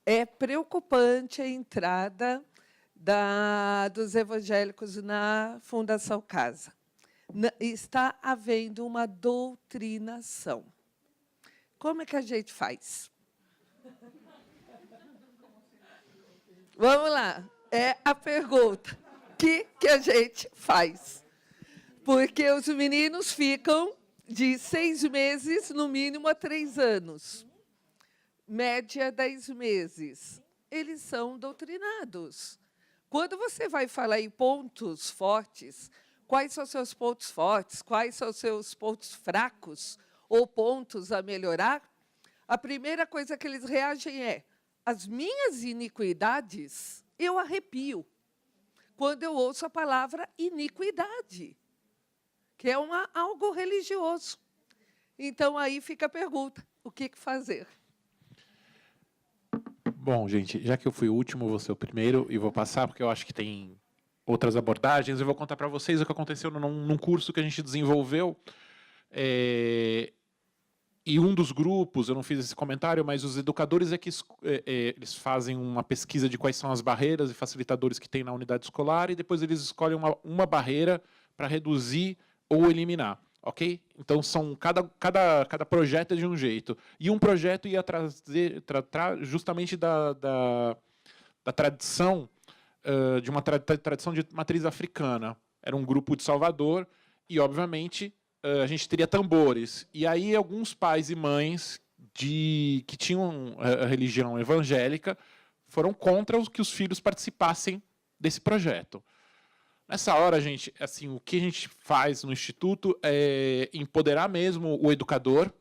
Speaker 2: É preocupante a entrada dos evangélicos na Fundação Casa. Está havendo uma doutrinação. Como é que a gente faz? Vamos lá. É a pergunta. O que a gente faz? Porque os meninos ficam de 6 meses, no mínimo, a 3 anos. Média, 10 meses. Eles são doutrinados. Quando você vai falar em pontos fortes, quais são os seus pontos fortes, quais são os seus pontos fracos ou pontos a melhorar, a primeira coisa que eles reagem é: as minhas iniquidades, eu arrepio quando eu ouço a palavra iniquidade, que é algo religioso. Então, aí fica a pergunta, o que fazer?
Speaker 5: Bom, gente, já que eu fui o último, vou ser o primeiro e vou passar, porque eu acho que tem outras abordagens. Eu vou contar para vocês o que aconteceu num curso que a gente desenvolveu. E um dos grupos, eu não fiz esse comentário, mas os educadores eles fazem uma pesquisa de quais são as barreiras e facilitadores que tem na unidade escolar e depois eles escolhem uma barreira para reduzir ou eliminar. Ok? Então, cada projeto é de um jeito. E um projeto ia tratar justamente da tradição, de uma tradição de matriz africana. Era um grupo de Salvador e, obviamente, a gente teria tambores. E aí, alguns pais e mães que tinham a religião evangélica foram contra que os filhos participassem desse projeto. Nessa hora, gente, assim, o que a gente faz no Instituto é empoderar mesmo o educador.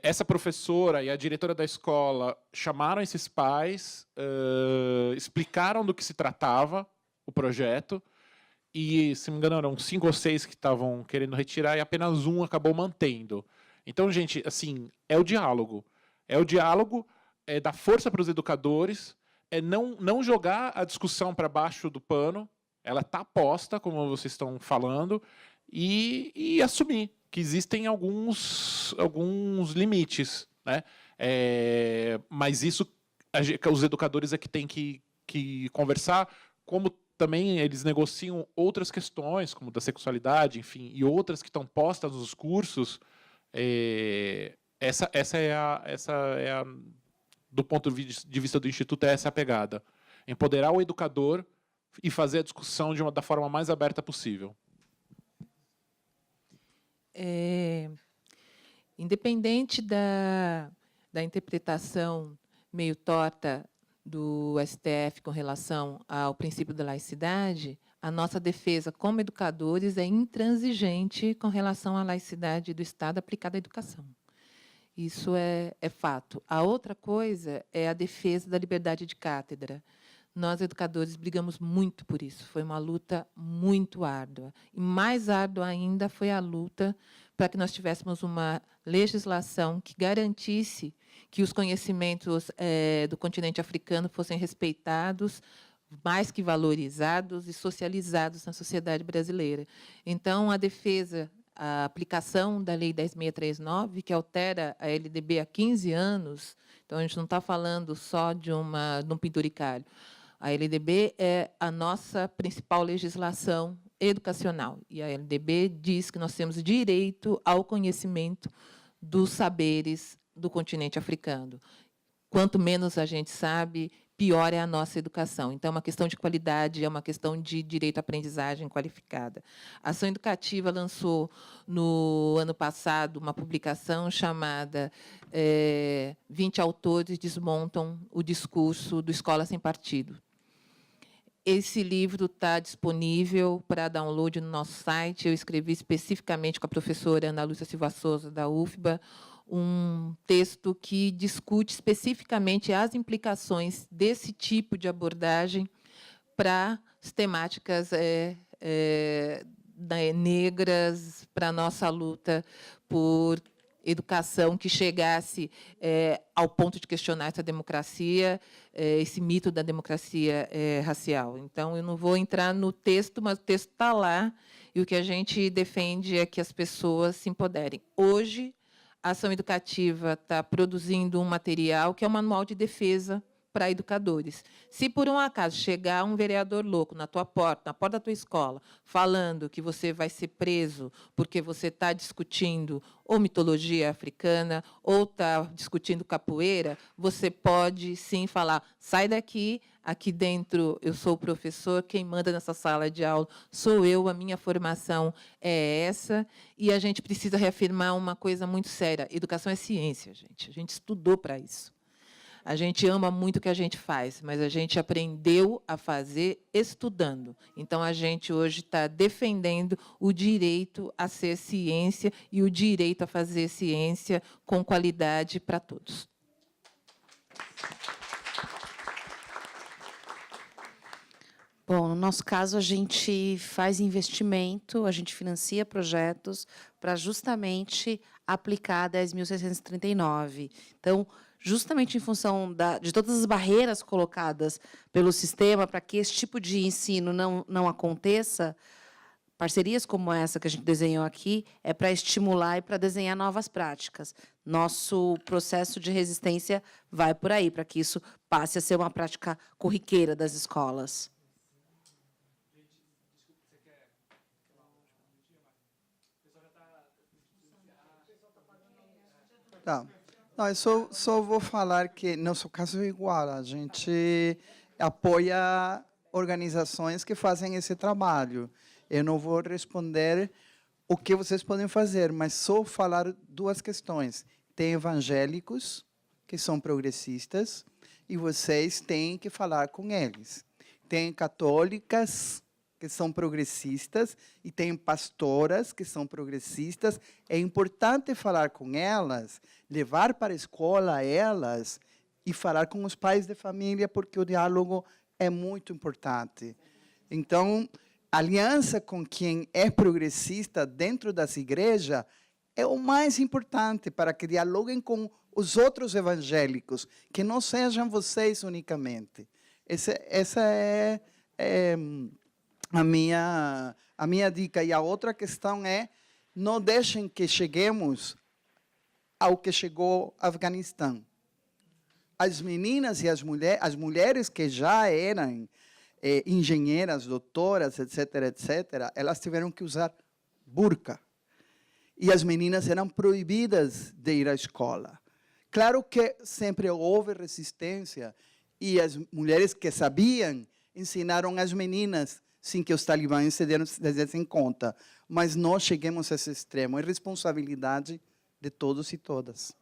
Speaker 5: Essa professora e a diretora da escola chamaram esses pais, explicaram do que se tratava o projeto, e, se não me engano, eram 5 ou 6 que estavam querendo retirar, e apenas um acabou mantendo. Então, gente, assim, é o diálogo. É o diálogo, é dar força para os educadores, é não jogar a discussão para baixo do pano, ela está posta, como vocês estão falando, e assumir que existem alguns limites, né? Mas isso os educadores é que têm que conversar, como também eles negociam outras questões, como da sexualidade, enfim, e outras que estão postas nos cursos. Essa é a do ponto de vista do Instituto, essa é a pegada. Empoderar o educador e fazer a discussão da forma mais aberta possível.
Speaker 3: Independente da interpretação meio torta do STF com relação ao princípio da laicidade, a nossa defesa como educadores é intransigente com relação à laicidade do Estado aplicada à educação. Isso é fato. A outra coisa é a defesa da liberdade de cátedra. Nós, educadores, brigamos muito por isso. Foi uma luta muito árdua. E mais árdua ainda foi a luta para que nós tivéssemos uma legislação que garantisse que os conhecimentos do continente africano fossem respeitados, mais que valorizados e socializados na sociedade brasileira. Então, a defesa, a aplicação da Lei 10.639, que altera a LDB há 15 anos, então a gente não está falando só de um penduricalho. A LDB é a nossa principal legislação educacional. E a LDB diz que nós temos direito ao conhecimento dos saberes do continente africano. Quanto menos a gente sabe, pior é a nossa educação. Então, é uma questão de qualidade, é uma questão de direito à aprendizagem qualificada. A Ação Educativa lançou, no ano passado, uma publicação chamada 20 autores desmontam o discurso do Escola Sem Partido. Esse livro está disponível para download no nosso site. Eu escrevi especificamente com a professora Ana Lúcia Silva Souza, da UFBA, um texto que discute especificamente as implicações desse tipo de abordagem para as temáticas negras, para a nossa luta por educação que chegasse ao ponto de questionar essa democracia, esse mito da democracia racial. Então, eu não vou entrar no texto, mas o texto está lá, e o que a gente defende é que as pessoas se empoderem. Hoje, a Ação Educativa está produzindo um material que é um manual de defesa para educadores. Se, por um acaso, chegar um vereador louco na tua porta, na porta da tua escola, falando que você vai ser preso porque você está discutindo ou mitologia africana ou está discutindo capoeira, você pode, sim, falar, sai daqui, aqui dentro eu sou o professor, quem manda nessa sala de aula sou eu, a minha formação é essa, e a gente precisa reafirmar uma coisa muito séria, educação é ciência, gente. A gente estudou para isso. A gente ama muito o que a gente faz, mas a gente aprendeu a fazer estudando. Então, a gente hoje está defendendo o direito a ser ciência e o direito a fazer ciência com qualidade para todos.
Speaker 4: Bom, no nosso caso, a gente faz investimento, a gente financia projetos para justamente aplicar a 10.639. Então, justamente em função de todas as barreiras colocadas pelo sistema para que esse tipo de ensino não aconteça, parcerias como essa que a gente desenhou aqui é para estimular e para desenhar novas práticas. Nosso processo de resistência vai por aí, para que isso passe a ser uma prática corriqueira das escolas.
Speaker 7: Tá. Não, eu só vou falar que, no nosso caso, é igual. A gente apoia organizações que fazem esse trabalho. Eu não vou responder o que vocês podem fazer, mas só falar duas questões. Tem evangélicos, que são progressistas, e vocês têm que falar com eles. Tem católicas, que são progressistas, e tem pastoras que são progressistas. É importante falar com elas, levar para a escola elas e falar com os pais de família, porque o diálogo é muito importante. Então, aliança com quem é progressista dentro das igrejas é o mais importante para que dialoguem com os outros evangélicos, que não sejam vocês unicamente. Essa é a minha dica. E a outra questão é, não deixem que cheguemos ao que chegou o Afeganistão. As meninas e as mulheres que já eram engenheiras, doutoras, etc., elas tiveram que usar burca. E as meninas eram proibidas de ir à escola. Claro que sempre houve resistência, e as mulheres que sabiam ensinaram as meninas sem que os talibãs se dessem conta. Mas nós chegamos a esse extremo. É responsabilidade de todos e todas.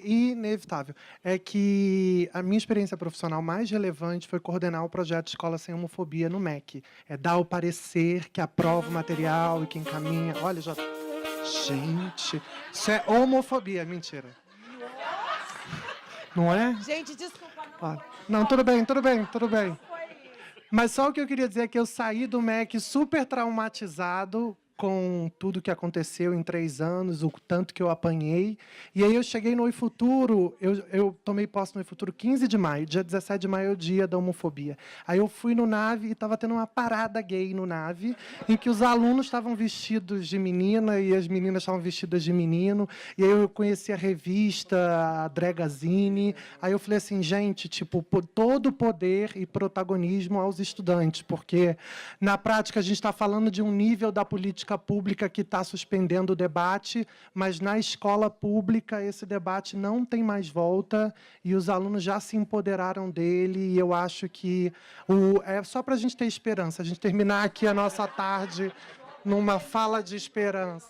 Speaker 20: Inevitável. É que a minha experiência profissional mais relevante foi coordenar o projeto Escola Sem Homofobia no MEC. É dar o parecer que aprova o material e que encaminha. Olha, já... Gente, isso é homofobia, mentira. Não é?
Speaker 8: Gente, desculpa.
Speaker 20: Não, tudo bem. Mas só o que eu queria dizer é que eu saí do MEC super traumatizado com tudo que aconteceu em 3 anos, o tanto que eu apanhei. E aí eu cheguei no Oi Futuro, eu tomei posse no Oi Futuro 15 de maio, dia 17 de maio é o dia da homofobia. Aí eu fui no NAVE e estava tendo uma parada gay no NAVE, em que os alunos estavam vestidos de menina e as meninas estavam vestidas de menino. E aí eu conheci a revista, a Dregazine. Aí eu falei assim, gente, tipo, todo poder e protagonismo aos estudantes, porque, na prática, a gente está falando de um nível da política pública que está suspendendo o debate, mas na escola pública esse debate não tem mais volta e os alunos já se empoderaram dele, e eu acho que é só para a gente ter esperança, a gente terminar aqui a nossa tarde numa fala de esperança.